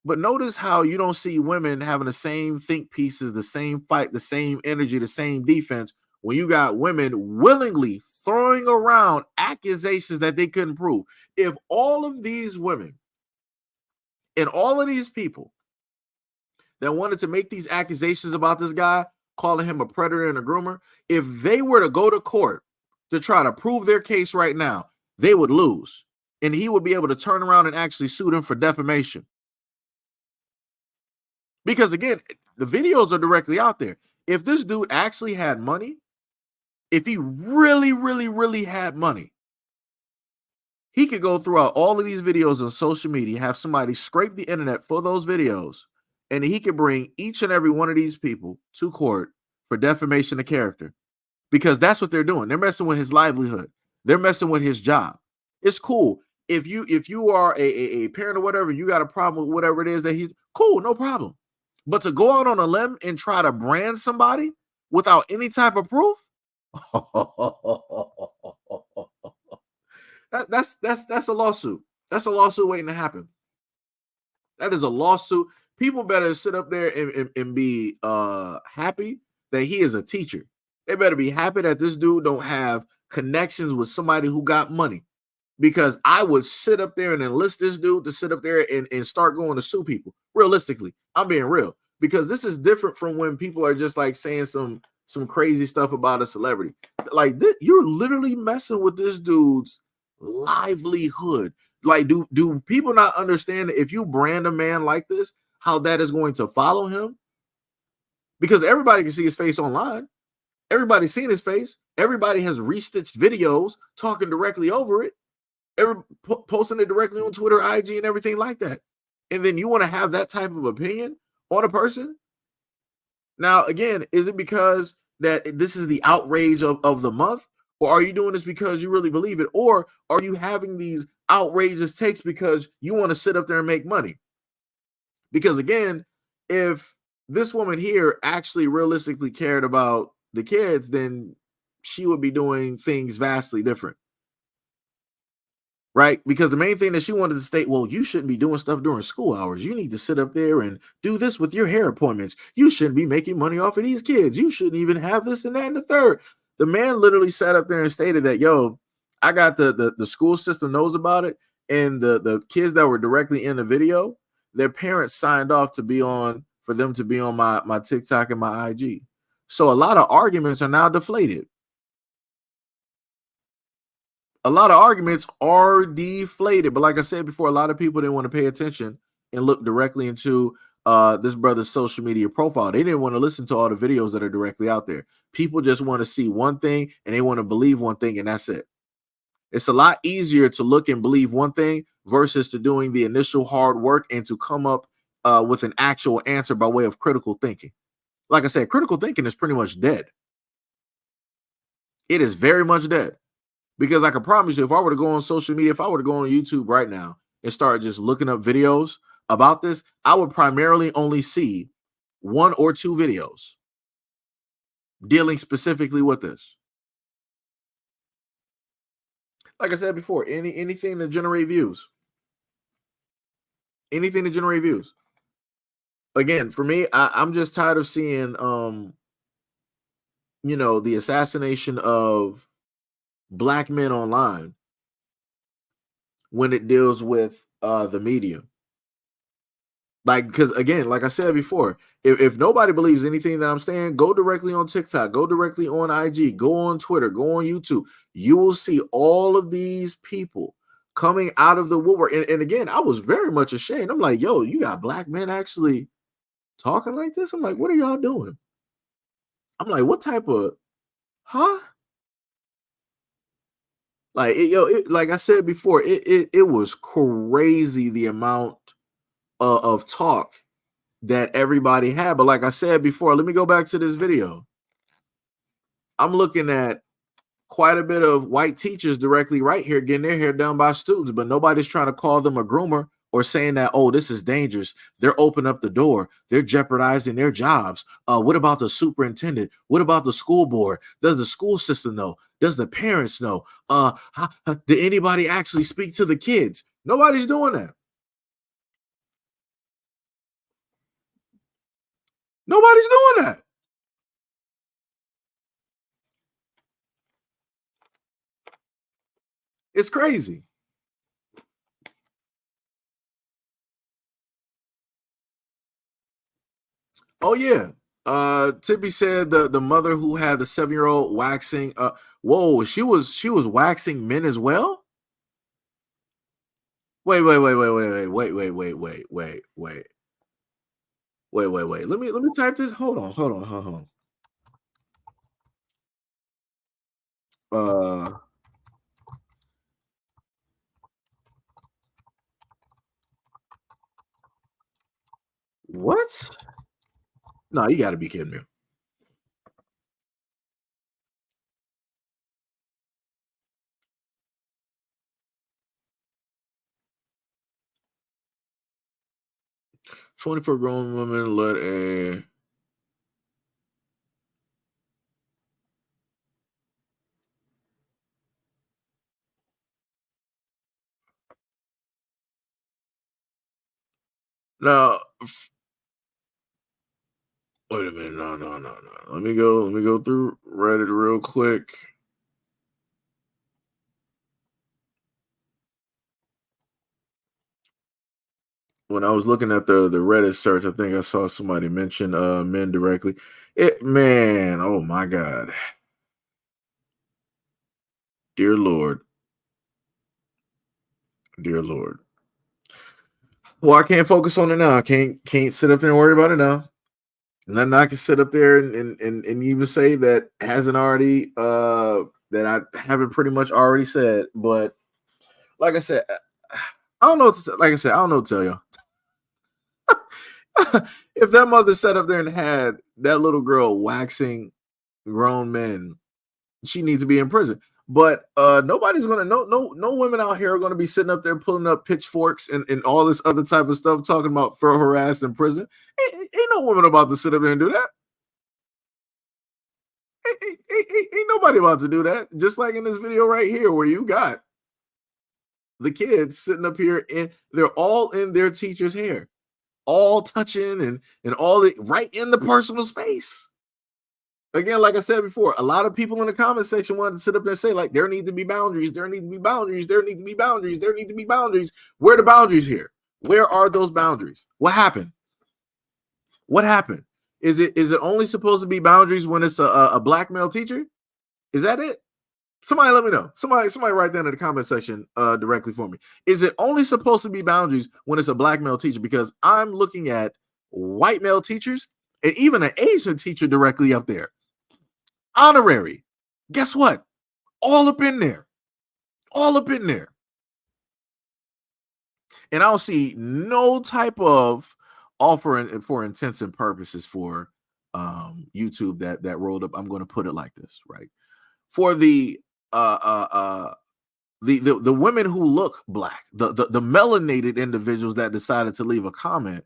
A: But notice how you don't see women having the same think pieces, the same fight, the same energy, the same defense, when you got women willingly throwing around accusations that they couldn't prove. If all of these women and all of these people that wanted to make these accusations about this guy, calling him a predator and a groomer, if they were to go to court to try to prove their case right now, they would lose. And he would be able to turn around and actually sue them for defamation. Because again, the videos are directly out there. If this dude actually had money, if he really, really, really had money, he could go throughout all of these videos on social media, have somebody scrape the internet for those videos, and he could bring each and every one of these people to court for defamation of character. Because that's what they're doing. They're messing with his livelihood. They're messing with his job. It's cool. If you are a parent or whatever, you got a problem with whatever it is that he's cool, no problem. But to go out on a limb and try to brand somebody without any type of proof. That's a lawsuit. That's a lawsuit waiting to happen. That is a lawsuit. People better sit up there and be happy that he is a teacher. They better be happy that this dude don't have connections with somebody who got money. Because I would sit up there and enlist this dude to sit up there and start going to sue people. Realistically, I'm being real. Because this is different from when people are just like saying some crazy stuff about a celebrity. Like this, you're literally messing with this dude's livelihood. Like, do people not understand that if you brand a man like this, how that is going to follow him? Because everybody can see his face online. Everybody's seen his face. Everybody has restitched videos talking directly over it. Posting it directly on Twitter, IG, and everything like that. And then you want to have that type of opinion on a person? Now, again, is it because that this is the outrage of the month? Or are you doing this because you really believe it? Or are you having these outrageous takes because you want to sit up there and make money? Because again, if this woman here actually realistically cared about the kids, then she would be doing things vastly different. Right? Because the main thing that she wanted to state, well, you shouldn't be doing stuff during school hours. You need to sit up there and do this with your hair appointments. You shouldn't be making money off of these kids. You shouldn't even have this and that and the third. The man literally sat up there and stated that, yo, I got the school system knows about it. And the kids that were directly in the video, their parents signed off to be on, for them to be on my TikTok and my IG. So a lot of arguments are now deflated. A lot of arguments are deflated. But like I said before, a lot of people didn't want to pay attention and look directly into this brother's social media profile. They didn't want to listen to all the videos that are directly out there. People just want to see one thing and they want to believe one thing, and that's it. It's a lot easier to look and believe one thing versus to doing the initial hard work and to come up with an actual answer by way of critical thinking. Like I said, critical thinking is pretty much dead. It is very much dead. Because I can promise you, if I were to go on social media, if I were to go on YouTube right now and start just looking up videos about this, I would primarily only see 1 or 2 videos dealing specifically with this. Like I said before, anything to generate views. Anything to generate views. Again, for me, I'm just tired of seeing the assassination of black men online when it deals with the media. Like, because again, like I said before, if nobody believes anything that I'm saying, go directly on TikTok, go directly on IG, go on Twitter, go on YouTube. You will see all of these people coming out of the woodwork. And again, I was very much ashamed. I'm like, yo, you got black men actually talking like this? I'm like, what are y'all doing? I'm like, what type of, huh? Like, like I said before, it was crazy the amount of talk that everybody had. But like I said before, let me go back to this video. I'm looking at quite a bit of white teachers directly right here getting their hair done by students, but nobody's trying to call them a groomer or saying that, oh, this is dangerous. They're opening up the door. They're jeopardizing their jobs. What about the superintendent? What about the school board? Does the school system know? Does the parents know? Did anybody actually speak to the kids? Nobody's doing that. Nobody's doing that. It's crazy. Oh yeah. Tippy said the mother who had the 7-year-old waxing. Whoa, she was waxing men as well. Wait. Let me type this. Hold on. What? No, you got to be kidding me. "24 grown women let a Now, wait a minute. No. Let me go through Reddit real quick. When I was looking at the Reddit search, I think I saw somebody mention men directly. Man, oh my God. Dear Lord. Dear Lord. Well, I can't focus on it now. I can't sit up there and worry about it now. Nothing I can sit up there and even say that hasn't already that I haven't pretty much already said. But like I said, I don't know what to say. Like I said, I don't know what to tell you. If that mother sat up there and had that little girl waxing grown men, she needs to be in prison. But nobody's gonna no women out here are gonna be sitting up there pulling up pitchforks and all this other type of stuff talking about throw her ass in prison. Ain't no woman about to sit up there and do that. Ain't nobody about to do that. Just like in this video right here, where you got the kids sitting up here and they're all in their teacher's hair, all touching and all the right in the personal space. Again, like I said before, a lot of people in the comment section wanted to sit up there and say, like, there need to be boundaries, there need to be boundaries, there need to be boundaries, there need to be boundaries. Where are the boundaries here? Where are those boundaries? What happened? What happened? Is it only supposed to be boundaries when it's a black male teacher? Is that it? Somebody let me know. Somebody write that in the comment section directly for me. Is it only supposed to be boundaries when it's a black male teacher? Because I'm looking at white male teachers and even an Asian teacher directly up there. Honorary. Guess what? All up in there. All up in there. And I don't see no type of offer for intents and purposes for YouTube that rolled up. I'm going to put it like this, right? For the women who look black, the melanated individuals that decided to leave a comment,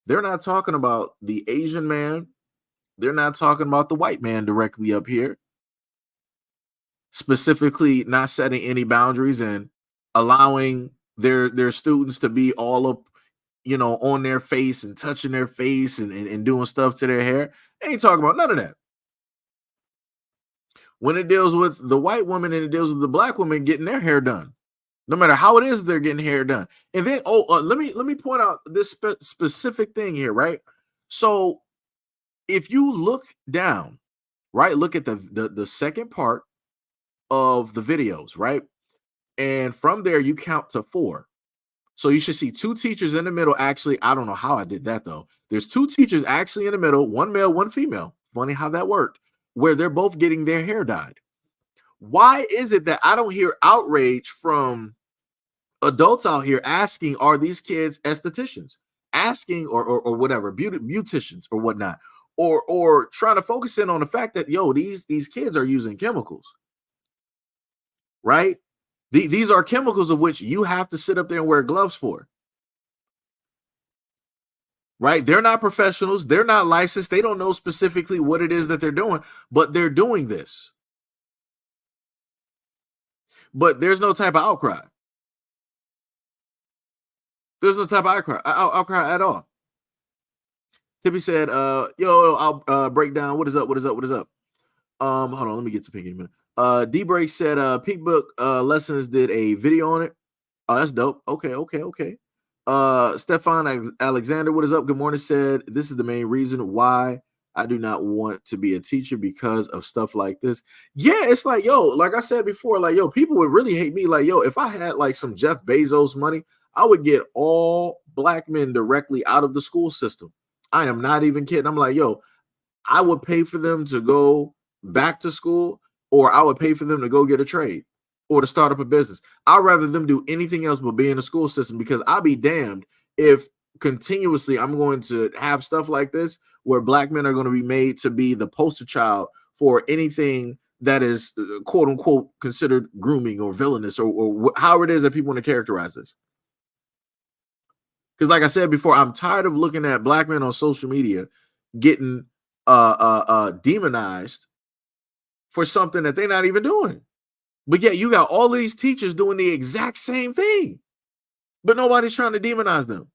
A: they're not talking about the Asian man. They're not talking about the white man directly up here. Specifically not setting any boundaries and allowing their students to be all up, on their face and touching their face and doing stuff to their hair. They ain't talking about none of that. When it deals with the white woman and it deals with the black woman getting their hair done, no matter how it is they're getting hair done. And then let me point out this specific thing here, right? So if you look down, right, look at the second part of the videos, right? And from there you count to 4. So you should see 2 teachers in the middle. Actually, I don't know how I did that though. There's 2 teachers actually in the middle, one male, one female. Funny how that worked, where they're both getting their hair dyed. Why is it that I don't hear outrage from adults out here asking, are these kids estheticians? Asking or whatever, beauticians or whatnot, or trying to focus in on the fact that these kids are using chemicals, right? These are chemicals of which you have to sit up there and wear gloves for. Right? They're not professionals. They're not licensed. They don't know specifically what it is that they're doing, but they're doing this. But there's no type of outcry. There's no type of outcry at all. Tippy said, I'll break down. What is up? Hold on, let me get to Pink in a minute. D-Break said, Pink Book Lessons did a video on it. Oh, that's dope. Okay. Stefan Alexander, what is up? Good morning. Said, this is the main reason why I do not want to be a teacher, because of stuff like this. Yeah, it's like, like I said before, like, people would really hate me. Like, if I had like some Jeff Bezos money, I would get all black men directly out of the school system. I am not even kidding. I'm like, I would pay for them to go back to school, or I would pay for them to go get a trade or to start up a business. I'd rather them do anything else but be in the school system, because I'll be damned if continuously I'm going to have stuff like this where black men are going to be made to be the poster child for anything that is quote unquote considered grooming or villainous or however it is that people want to characterize this. Because like I said before, I'm tired of looking at black men on social media getting demonized for something that they're not even doing. But yet you got all of these teachers doing the exact same thing, but nobody's trying to demonize them.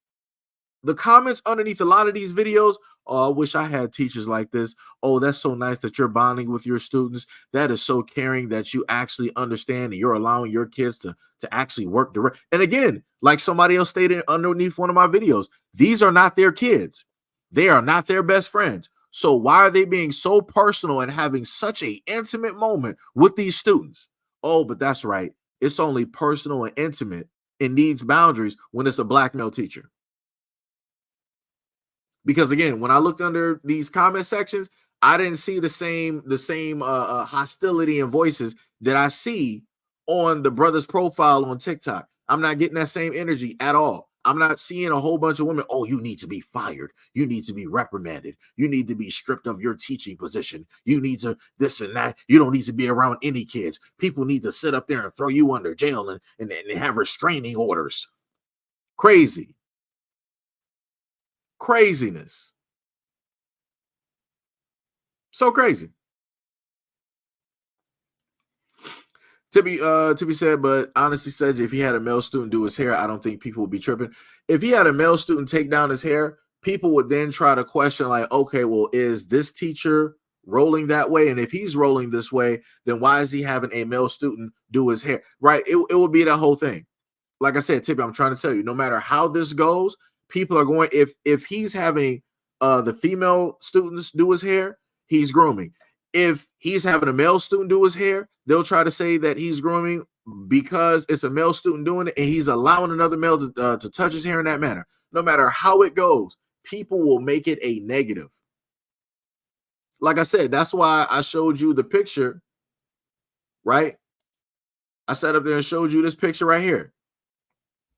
A: the comments underneath a lot of these videos, oh, I wish I had teachers like this. Oh, that's so nice that you're bonding with your students. That is so caring that you actually understand and you're allowing your kids to actually work direct. And again, like somebody else stated underneath one of my videos, these are not their kids. They are not their best friends. So why are they being so personal and having such an intimate moment with these students? Oh, but that's right. It's only personal and intimate and needs boundaries when it's a black male teacher. Because again, when I looked under these comment sections, I didn't see the same hostility and voices that I see on the brother's profile on TikTok. I'm not getting that same energy at all. I'm not seeing a whole bunch of women. Oh, you need to be fired. You need to be reprimanded. You need to be stripped of your teaching position. You need to this and that. You don't need to be around any kids. People need to sit up there and throw you under jail and have restraining orders. Crazy. Craziness. So crazy. To be said, but honestly said, if he had a male student do his hair, I don't think people would be tripping. If he had a male student take down his hair, people would then try to question, like, okay, well, is this teacher rolling that way? And if he's rolling this way, then why is he having a male student do his hair? Right? It would be that whole thing. Like I said, Tippy, I'm trying to tell you, no matter how this goes, people are going, if he's having the female students do his hair, he's grooming. If he's having a male student do his hair, they'll try to say that he's grooming because it's a male student doing it and he's allowing another male to touch his hair in that manner. No matter how it goes, people will make it a negative. Like I said, that's why I showed you the picture, right? I sat up there and showed you this picture right here.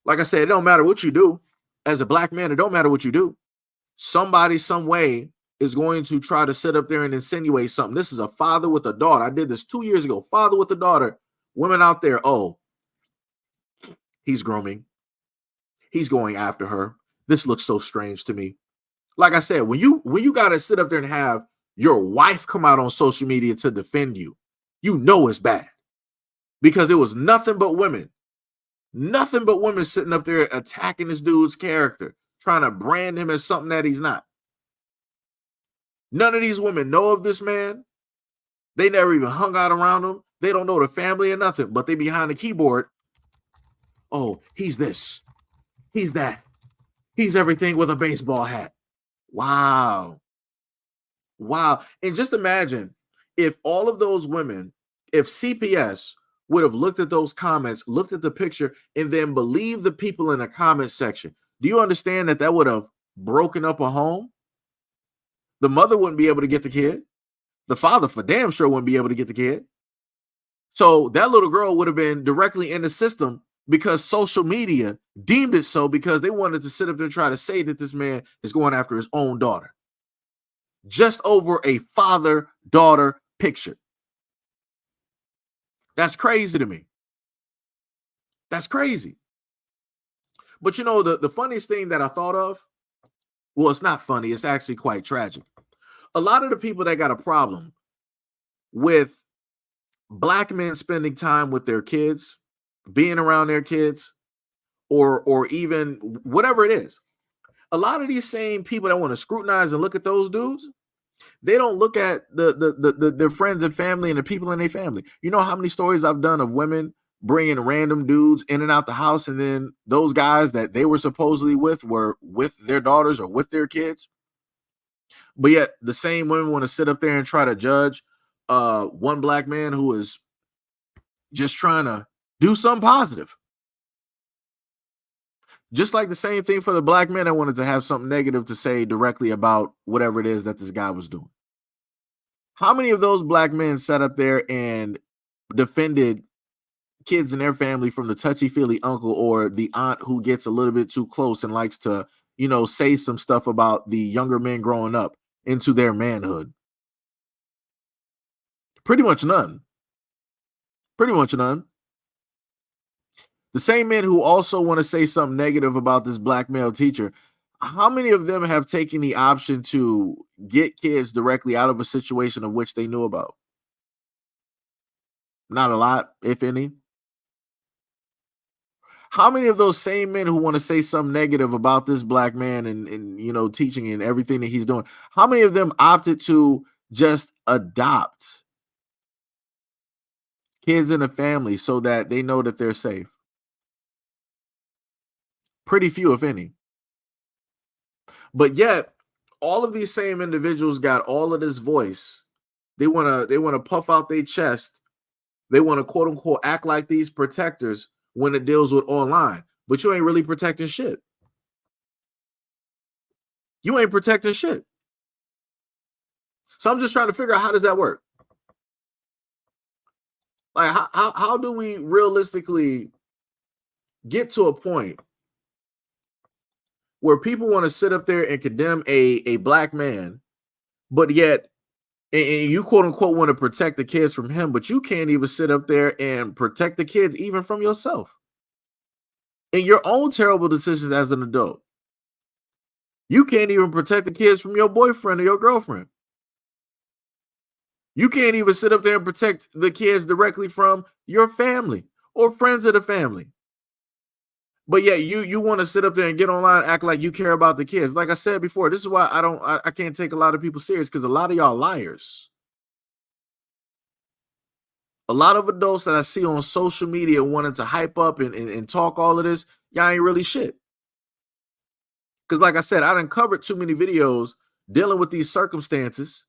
A: Like I said, it don't matter what you do. As a black man, it don't matter what you do. Somebody, some way is going to try to sit up there and insinuate something. This is a father with a daughter. I did this 2 years ago. Father with a daughter. Women out there, oh, he's grooming. He's going after her. This looks so strange to me. Like I said, when you got to sit up there and have your wife come out on social media to defend you, you know it's bad. Because it was nothing but women. Nothing but women sitting up there attacking this dude's character, trying to brand him as something that he's not. None of these women know of this man. They never even hung out around him. They don't know the family or nothing, but they behind the keyboard. Oh, he's this. He's that. He's everything with a baseball hat. Wow. Wow. And just imagine if all of those women, if CPS would have looked at those comments, looked at the picture, and then believed the people in the comment section. Do you understand that that would have broken up a home? The mother wouldn't be able to get the kid. The father for damn sure wouldn't be able to get the kid. So that little girl would have been directly in the system because social media deemed it so because they wanted to sit up there and try to say that this man is going after his own daughter. Just over a father-daughter picture. That's crazy to me. That's crazy. But you know, the funniest thing that I thought of, well, it's not funny. It's actually quite tragic. A lot of the people that got a problem with black men spending time with their kids, being around their kids, or even whatever it is, a lot of these same people that want to scrutinize and look at those dudes, they don't look at their friends and family and the people in their family. You know how many stories I've done of women bringing random dudes in and out the house, and then those guys that they were supposedly with were with their daughters or with their kids? But yet the same women want to sit up there and try to judge one black man who is just trying to do something positive. Just like the same thing for the black men that wanted to have something negative to say directly about whatever it is that this guy was doing. How many of those black men sat up there and defended kids in their family from the touchy-feely uncle or the aunt who gets a little bit too close and likes to, you know, say some stuff about the younger men growing up into their manhood? Pretty much none. Pretty much none. The same men who also want to say something negative about this black male teacher, how many of them have taken the option to get kids directly out of a situation of which they knew about? Not a lot, if any. How many of those same men who want to say something negative about this black man and you know, teaching and everything that he's doing, how many of them opted to just adopt kids in a family so that they know that they're safe? Pretty few, if any. But yet, all of these same individuals got all of this voice. They wanna puff out their chest. They want to quote unquote act like these protectors when it deals with online, but you ain't really protecting shit. You ain't protecting shit. So I'm just trying to figure out, how does that work? Like, how do we realistically get to a point where people want to sit up there and condemn a black man, but yet and you quote unquote want to protect the kids from him, but you can't even sit up there and protect the kids even from yourself in your own terrible decisions as an adult. You can't even protect the kids from your boyfriend or your girlfriend. You can't even sit up there and protect the kids directly from your family or friends of the family. But yeah, you want to sit up there and get online, act like you care about the kids. Like I said before, this is why I can't take a lot of people serious, because a lot of y'all liars. A lot of adults that I see on social media wanting to hype up and talk all of this, y'all ain't really shit. Because like I said, I done covered too many videos dealing with these circumstances,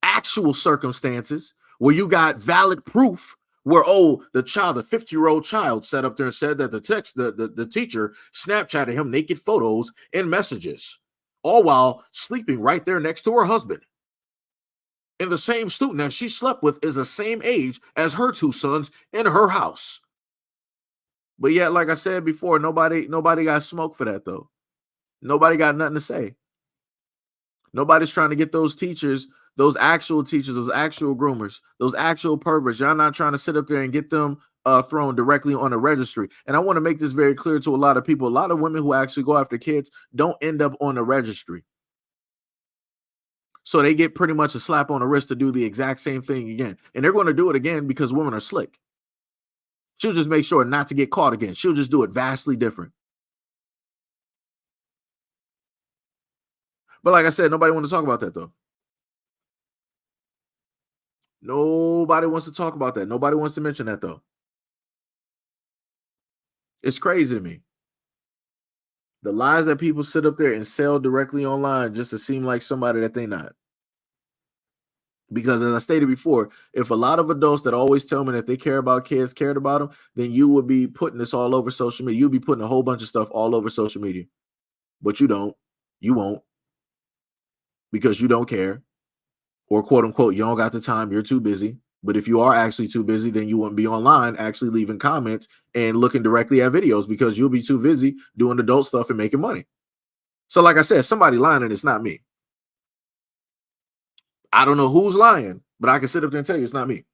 A: actual circumstances, where you got valid proof where, oh, the 50-year-old child sat up there and said that the teacher Snapchatted him naked photos and messages, all while sleeping right there next to her husband. And the same student that she slept with is the same age as her two sons in her house. But yet, like I said before, nobody got smoke for that, though. Nobody got nothing to say. Nobody's trying to get those teachers, those actual teachers, those actual groomers, those actual perverts. Y'all not trying to sit up there and get them thrown directly on a registry. And I want to make this very clear to a lot of people. A lot of women who actually go after kids don't end up on the registry. So they get pretty much a slap on the wrist to do the exact same thing again. And they're going to do it again because women are slick. She'll just make sure not to get caught again. She'll just do it vastly different. But like I said, nobody wants to talk about that, though. Nobody wants to talk about that. Nobody wants to mention that, though. It's crazy to me. The lies that people sit up there and sell directly online just to seem like somebody that they're not. Because as I stated before, if a lot of adults that always tell me that they care about kids cared about them, then you would be putting this all over social media. You'll be putting a whole bunch of stuff all over social media. But you don't. You won't. Because you don't care. Or quote unquote, you don't got the time. You're too busy. But if you are actually too busy, then you wouldn't be online actually leaving comments and looking directly at videos, because you'll be too busy doing adult stuff and making money. So like I said, somebody lying, and it's not me. I don't know who's lying, but I can sit up there and tell you it's not me.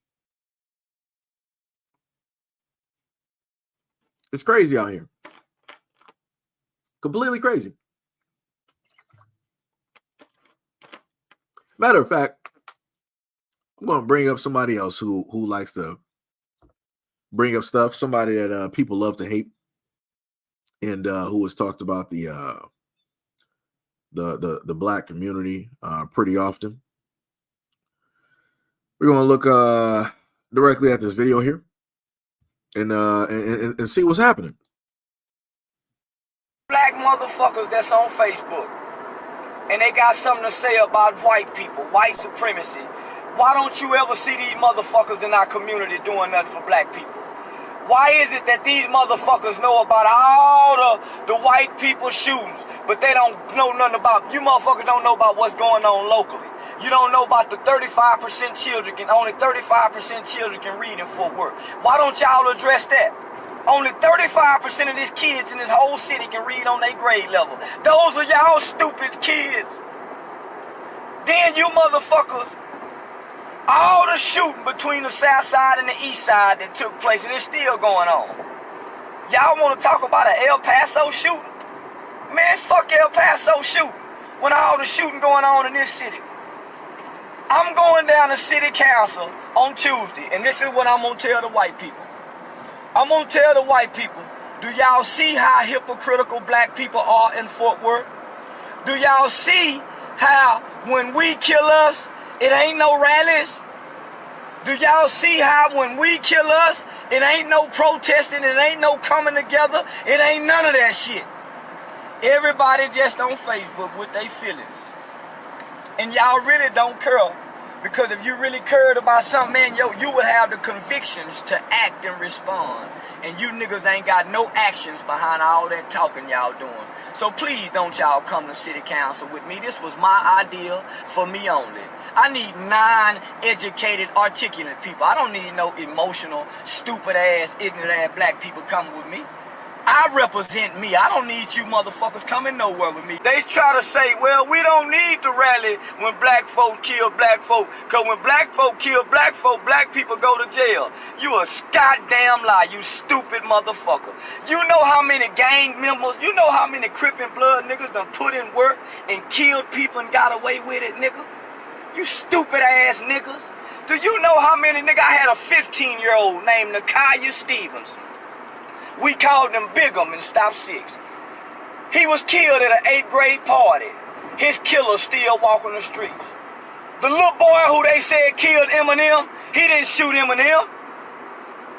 A: It's crazy out here. Completely crazy. Matter of fact, I'm going to bring up somebody else who likes to bring up stuff. Somebody that people love to hate, and who has talked about the black community pretty often. We're going to look directly at this video here and see what's happening.
H: Black motherfuckers that's on Facebook, and they got something to say about white people, white supremacy. Why don't you ever see these motherfuckers in our community doing nothing for black people? Why is it that these motherfuckers know about all the white people shootings, but they don't know nothing about, you motherfuckers don't know about what's going on locally. You don't know about the 35% children only 35% children can read in Fort Worth. Why don't y'all address that? Only 35% of these kids in this whole city can read on their grade level. Those are y'all stupid kids. Then you motherfuckers, all the shooting between the south side and the east side that took place, and it's still going on. Y'all want to talk about an El Paso shooting? Man, fuck El Paso shooting when all the shooting going on in this city. I'm going down to city council on Tuesday, and this is what I'm going to tell the white people. I'm going to tell the white people Do y'all see how hypocritical black people are in Fort Worth? Do y'all see how when we kill us, it ain't no rallies? Do y'all see how when we kill us, it ain't no protesting, it ain't no coming together, it ain't none of that shit. Everybody just on Facebook with their feelings. And y'all really don't care. Because if you really cared about something, man, you would have the convictions to act and respond. And you niggas ain't got no actions behind all that talking y'all doing. So please don't y'all come to city council with me. This was my idea for me only. I need 9 educated, articulate people. I don't need no emotional, stupid ass, ignorant ass black people coming with me. I represent me. I don't need you motherfuckers coming nowhere with me. They try to say, well, we don't need to rally when black folk kill black folk. Because when black folk kill black folk, black people go to jail. You a goddamn lie, you stupid motherfucker. You know how many gang members, you know how many Crippin' Blood niggas done put in work and killed people and got away with it, nigga? You stupid ass niggas. Do you know how many nigga? I had a 15-year-old named Nakaya Stevenson. We called him Bigum in Stop 6. He was killed at an 8th grade party. His killer still walking the streets. The little boy who they said killed Eminem, he didn't shoot Eminem.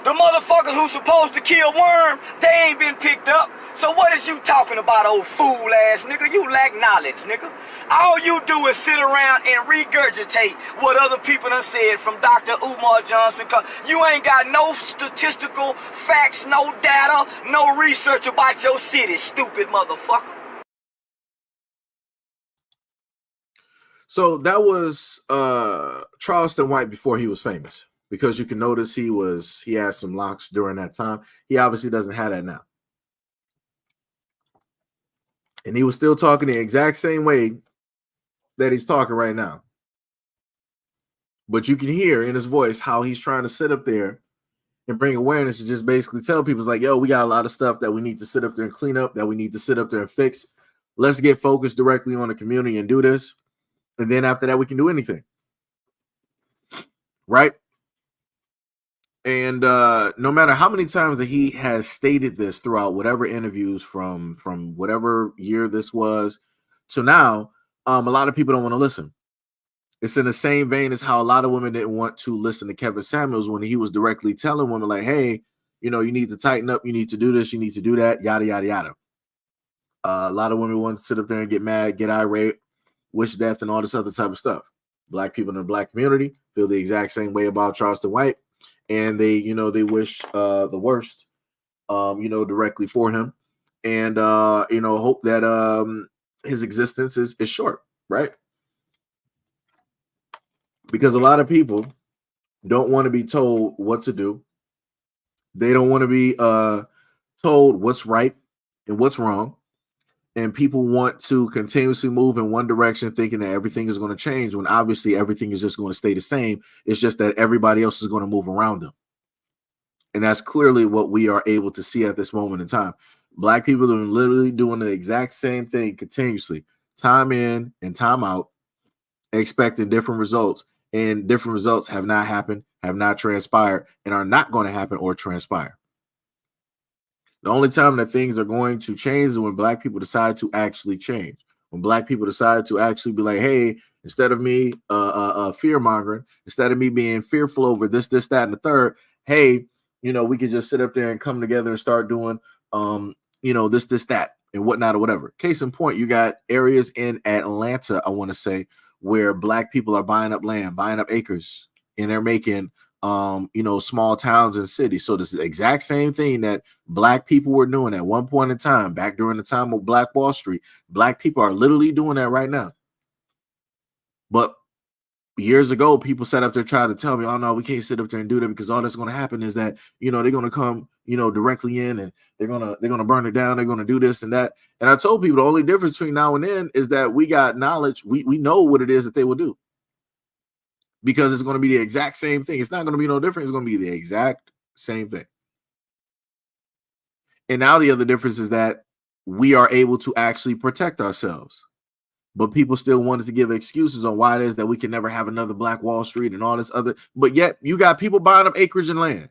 H: The motherfuckers who supposed to kill Worm, they ain't been picked up. So what is you talking about, old fool ass nigga? You lack knowledge, nigga. All you do is sit around and regurgitate what other people done said from Dr. Umar Johnson. Cause you ain't got no statistical facts, no data, no research about your city, stupid motherfucker.
A: So that was Charleston White before he was famous, because you can notice he had some locks during that time. He obviously doesn't have that now. And he was still talking the exact same way that he's talking right now. But you can hear in his voice how he's trying to sit up there and bring awareness and just basically tell people, it's like, yo, we got a lot of stuff that we need to sit up there and clean up, that we need to sit up there and fix. Let's get focused directly on the community and do this. And then after that, we can do anything. Right? And no matter how many times that he has stated this throughout whatever interviews from whatever year this was to now, a lot of people don't want to listen. It's in the same vein as how a lot of women didn't want to listen to Kevin Samuels when he was directly telling women like, hey, you know, you need to tighten up, you need to do this, you need to do that, yada, yada, yada. A lot of women want to sit up there and get mad, get irate, wish death, and all this other type of stuff. Black people in the black community feel the exact same way about Charleston White. And they, you know, they wish the worst, you know, directly for him, and you know, hope that his existence is short, right? Because a lot of people don't want to be told what to do. They don't want to be told what's right and what's wrong, and people want to continuously move in one direction, thinking that everything is going to change, when obviously everything is just going to stay the same. It's just that everybody else is going to move around them. And that's clearly what we are able to see at this moment in time. Black people are literally doing the exact same thing continuously, time in and time out, expecting different results. And different results have not happened, have not transpired, and are not going to happen or transpire. The only time that things are going to change is when black people decide to actually change. When black people decide to actually be like, hey, instead of me fear mongering, instead of me being fearful over this, that, and the third, hey, you know, we could just sit up there and come together and start doing, you know, this, that, and whatnot or whatever. Case in point, you got areas in Atlanta, I want to say, where black people are buying up land, buying up acres, and they're making, you know, small towns and cities. So this is the exact same thing that black people were doing at one point in time, back during the time of Black Wall Street. Black people are literally doing that right now. But years ago, people sat up there trying to tell me, oh no, we can't sit up there and do that, because all that's going to happen is that, you know, they're going to come, you know, directly in, and they're going to burn it down. They're going to do this and that. And I told people the only difference between now and then is that we got knowledge. We know what it is that they will do, because it's going to be the exact same thing. It's not going to be no different. It's going to be the exact same thing. And now the other difference is that we are able to actually protect ourselves. But people still wanted to give excuses on why it is that we can never have another Black Wall Street and all this other. But yet you got people buying up acreage and land.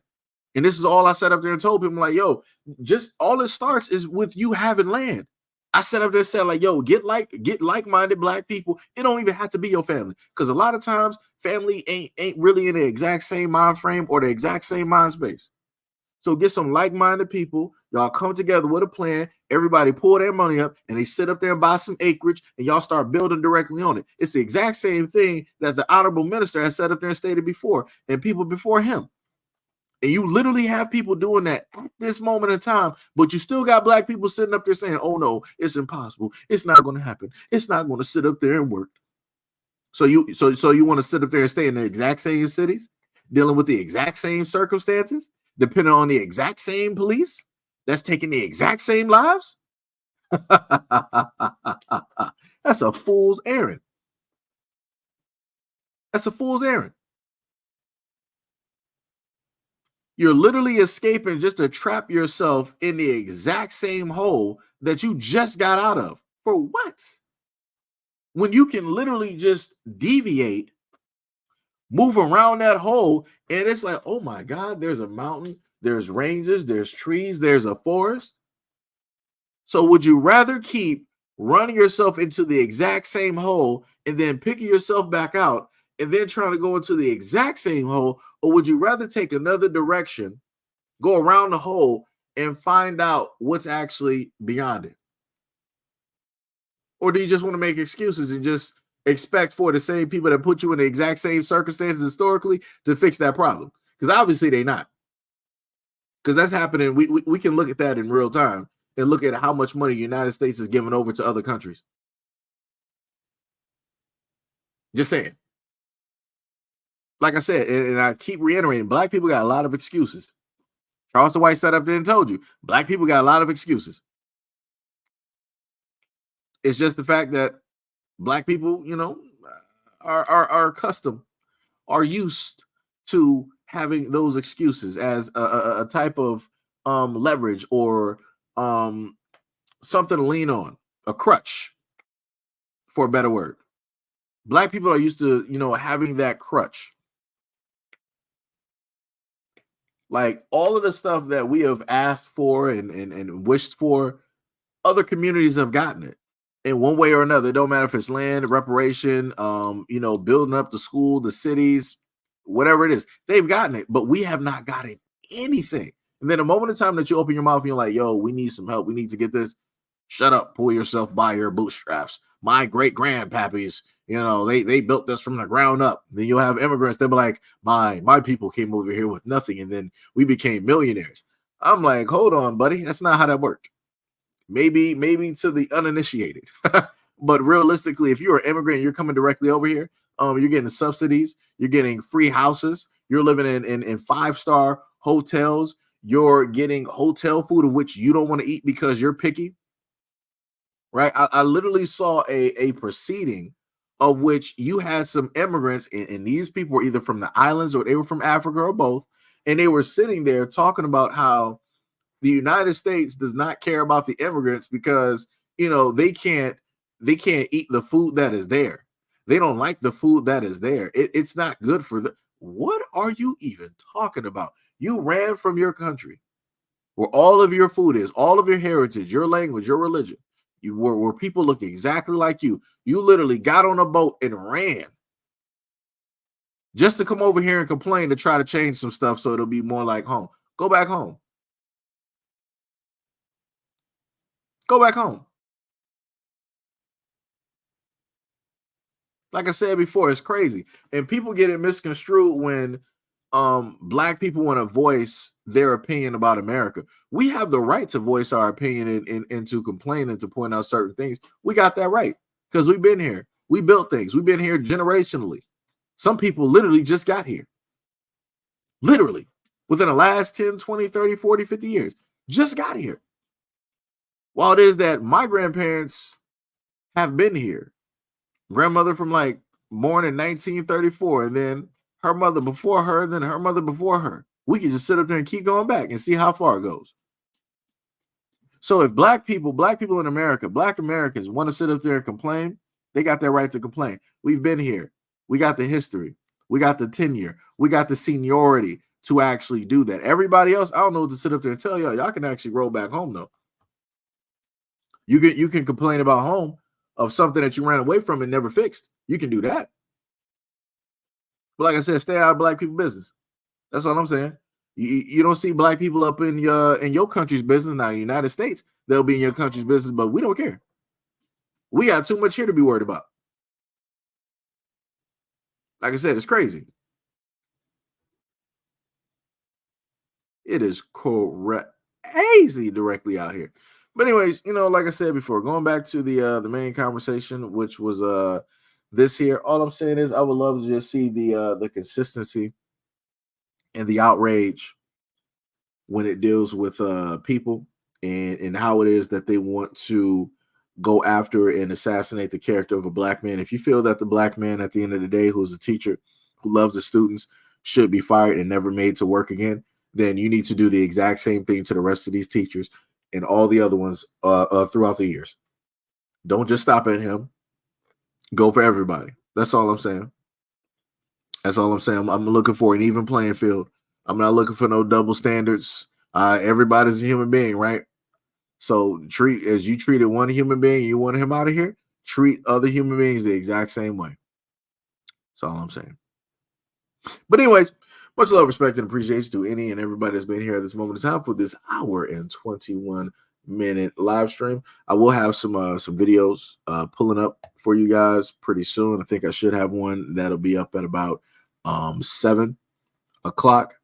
A: And this is all I sat up there and told people, like, yo, just all it starts is with you having land. I sat up there and said, like, yo, get like-minded black people. It don't even have to be your family. Because a lot of times family ain't really in the exact same mind frame or the exact same mind space. So get some like-minded people. Y'all come together with a plan. Everybody pull their money up and they sit up there and buy some acreage and y'all start building directly on it. It's the exact same thing that the honorable minister has set up there and stated before, and people before him. And you literally have people doing that at this moment in time, but you still got black people sitting up there saying, oh no, it's impossible. It's not going to happen. It's not going to sit up there and work. So you want to sit up there and stay in the exact same cities, dealing with the exact same circumstances, depending on the exact same police that's taking the exact same lives? That's a fool's errand. That's a fool's errand. You're literally escaping just to trap yourself in the exact same hole that you just got out of. For what? When you can literally just deviate, move around that hole, and it's like, oh my God, there's a mountain, there's ranges, there's trees, there's a forest. So would you rather keep running yourself into the exact same hole and then picking yourself back out and then trying to go into the exact same hole, or would you rather take another direction, go around the hole, and find out what's actually beyond it? Or do you just want to make excuses and just expect for the same people that put you in the exact same circumstances historically to fix that problem? Because obviously they're not. Because that's happening. We can look at that in real time and look at how much money the United States is giving over to other countries. Just saying. Like I said, and I keep reiterating, black people got a lot of excuses. Charleston White sat up there and told you, black people got a lot of excuses. It's just the fact that black people, you know, are accustomed, are used to having those excuses as a type of leverage or something to lean on, a crutch, for a better word. Black people are used to, you know, having that crutch. Like all of the stuff that we have asked for and wished for, other communities have gotten it in one way or another. It don't matter if it's land, reparation, you know, building up the school, the cities, whatever it is, they've gotten it, but we have not gotten anything. And then the moment in time that you open your mouth and you're like, yo, we need some help, we need to get this, shut up, pull yourself by your bootstraps. My great grandpappies, you know, they built this from the ground up. Then you'll have immigrants, they'll be like, my people came over here with nothing, and then we became millionaires. I'm like, hold on, buddy, that's not how that worked. Maybe to the uninitiated. But realistically, if you're an immigrant, you're coming directly over here, you're getting subsidies, you're getting free houses, you're living in 5-star hotels, you're getting hotel food of which you don't want to eat because you're picky. Right? I literally saw a proceeding of which you had some immigrants, and these people were either from the islands or they were from Africa or both, and they were sitting there talking about how the United States does not care about the immigrants because, you know, they can't eat the food that is there. They don't like the food that is there. It's not good for them. What are you even talking about? You ran from your country where all of your food is, all of your heritage, your language, your religion. You were where people look exactly like you. You literally got on a boat and ran just to come over here and complain to try to change some stuff so it'll be more like home. Go back home. Go back home. Like I said before, it's crazy. And people get it misconstrued when black people want to voice their opinion about America. We have the right to voice our opinion and to complain and to point out certain things. We got that right because we've been here. We built things. We've been here generationally. Some people literally just got here. Literally within the last 10, 20, 30, 40, 50 years. Just got here. While it is that my grandparents have been here. Grandmother from like born in 1934, and then her mother before her, and then her mother before her. We can just sit up there and keep going back and see how far it goes. So if black people in America, black Americans want to sit up there and complain, they got that right to complain. We've been here. We got the history. We got the tenure. We got the seniority to actually do that. Everybody else, I don't know what to sit up there and tell y'all. Y'all can actually roll back home though. You can complain about home of something that you ran away from and never fixed. You can do that. But like I said, stay out of black people business. That's all I'm saying. You don't see black people up in your country's business. Now, in the United States, they'll be in your country's business, but we don't care. We got too much here to be worried about. Like I said, it's crazy. It is crazy directly out here. But anyways, like I said before, going back to the main conversation, which was this here, all I'm saying is I would love to just see the consistency and the outrage when it deals with people and how it is that they want to go after and assassinate the character of a black man. If you feel that the black man at the end of the day, who's a teacher, who loves the students, should be fired and never made to work again, then you need to do the exact same thing to the rest of these teachers and all the other ones throughout the years. Don't just stop at him. Go for everybody. That's all I'm saying. That's all I'm saying. I'm looking for an even playing field. I'm not looking for no double standards. Everybody's a human being, right? So as you treated one human being, you want him out of here, treat other human beings the exact same way. That's all I'm saying. But anyways, much love, respect, and appreciation to any and everybody that's been here at this moment in time for this hour and 21-minute live stream. I will have some videos pulling up for you guys pretty soon. I think I should have one that'll be up at about 7 o'clock.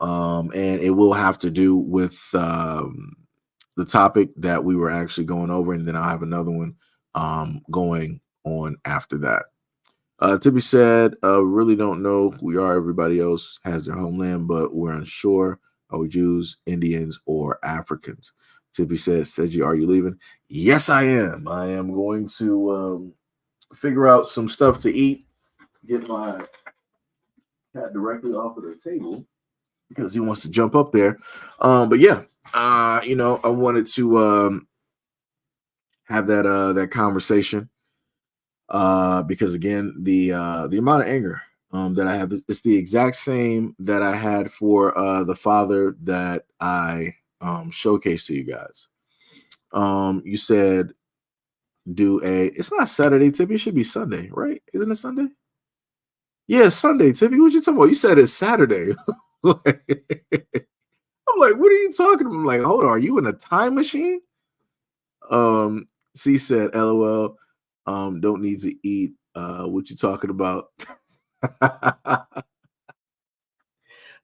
A: And it will have to do with the topic that we were actually going over, and then I'll have another one going on after that. Tippy said, really don't know who we are. Everybody else has their homeland, but we're unsure. Are we Jews, Indians, or Africans? Tippy says, Seiji, are you leaving? Yes, I am. I am going to figure out some stuff to eat, get my cat directly off of the table because he wants to jump up there. But yeah, I wanted to have that conversation. Because again, the amount of anger that I have, it's the exact same that I had for the father that I showcased to you guys. You said it's not Saturday, Tippy. It should be Sunday, right? Isn't it Sunday? Yeah, Sunday, Tippy. What you talking about? You said it's Saturday. I'm like, what are you talking about? I'm like, hold on, are you in a time machine? C said, LOL. Don't need to eat. What you talking about?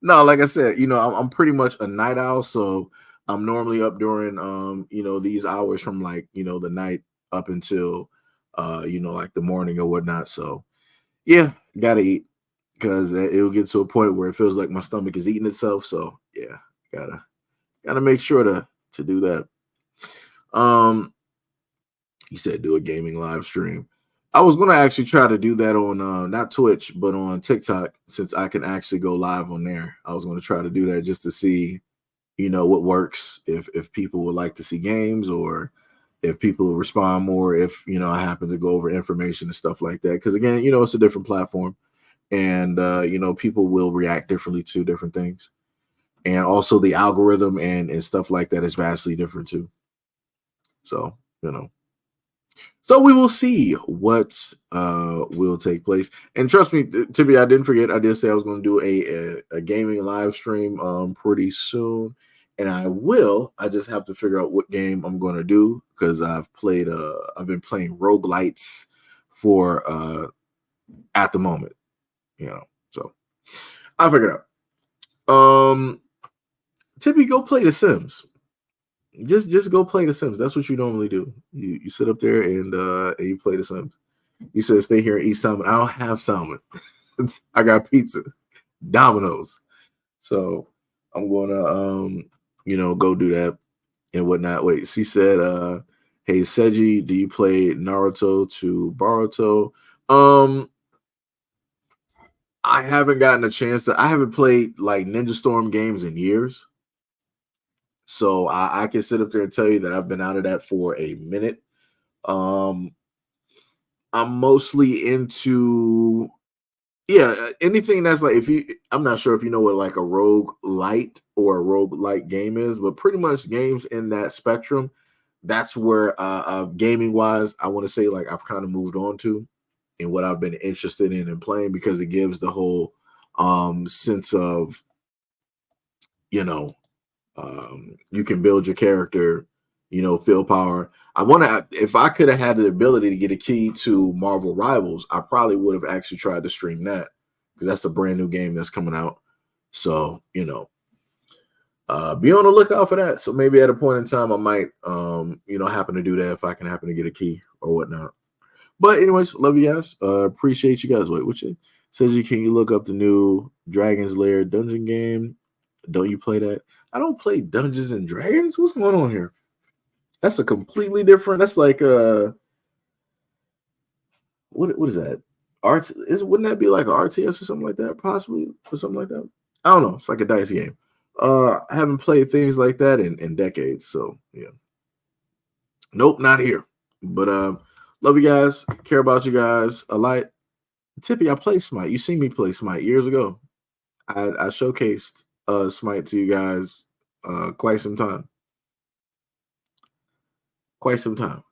A: No, like I said, I'm pretty much a night owl, so I'm normally up during these hours from like the night up until like the morning or whatnot. So yeah, gotta eat because it'll get to a point where it feels like my stomach is eating itself. So yeah, gotta make sure to do that. He said do a gaming live stream. I was going to actually try to do that on not Twitch, but on TikTok, since I can actually go live on there. I was going to try to do that just to see, what works, if people would like to see games or if people will respond more, if, I happen to go over information and stuff like that. Because again, it's a different platform and, people will react differently to different things. And also the algorithm and stuff like that is vastly different too. So, So we will see what will take place. And trust me, Tippy, I didn't forget. I did say I was going to do a gaming live stream pretty soon. And I will. I just have to figure out what game I'm going to do because I've been playing roguelites for at the moment. So I'll figure it out. Tippy, go play The Sims. Just go play The Sims. That's what you normally do. You sit up there and you play The Sims. You said stay here and eat salmon. I don't have salmon. I got pizza, Domino's. So I'm gonna go do that and whatnot. Wait, she said, hey Seiji, do you play Naruto to Boruto? I haven't gotten a chance I haven't played like Ninja Storm games in years. So I can sit up there and tell you that I've been out of that for a minute. I'm mostly into Yeah, anything that's like, if you, I'm not sure if you know what like a rogue light or a rogue light game is, but pretty much games in that spectrum, that's where gaming wise, I want to say like I've kind of moved on to, and what I've been interested in and playing, because it gives the whole sense of, you know, you can build your character, you know, feel power. I want to, if I could have had the ability to get a key to Marvel Rivals, I probably would have actually tried to stream that, because that's a brand new game that's coming out. So, you know, be on the lookout for that. So maybe at a point in time, I might, you know, happen to do that if I can happen to get a key or whatnot. But anyways, love you guys. Appreciate you guys. Wait, what you says? Can you look up the new Dragon's Lair dungeon game? Don't you play that? I don't play Dungeons and Dragons. What's going on here? That's a completely different. That's like what is that? Arts is wouldn't that be like an RTS or something like that? Possibly, or something like that. I don't know. It's like a dice game. I haven't played things like that in decades. So yeah. Nope, not here. But love you guys. Care about you guys a lot. Tippy, I play Smite. You seen me play Smite years ago. I showcased Smite to you guys quite some time. Quite some time.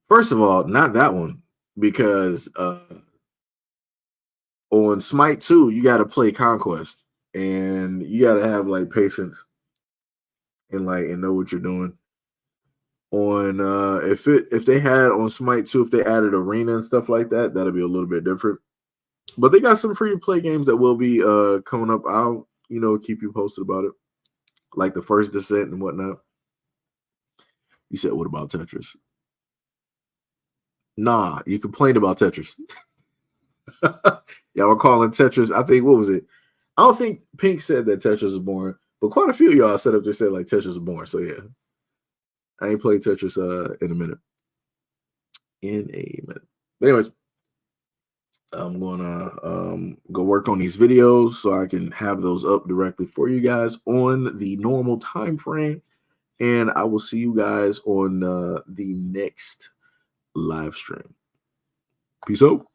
A: First of all, not that one, because on Smite 2, you got to play Conquest, and you got to have like patience and know what you're doing. On if they had on Smite 2, if they added arena and stuff like that, that'd be a little bit different. But they got some free to play games that will be coming up. I'll, you know, keep you posted about it, like the First Descent and whatnot. You said, what about Tetris? Nah, you complained about Tetris. Y'all were calling Tetris. I think, what was it? I don't think Pink said that Tetris is boring, but quite a few of y'all set up just said like Tetris is boring. So yeah, I ain't played Tetris in a minute. But anyways, I'm gonna go work on these videos so I can have those up directly for you guys on the normal time frame. And I will see you guys on the next live stream. Peace out.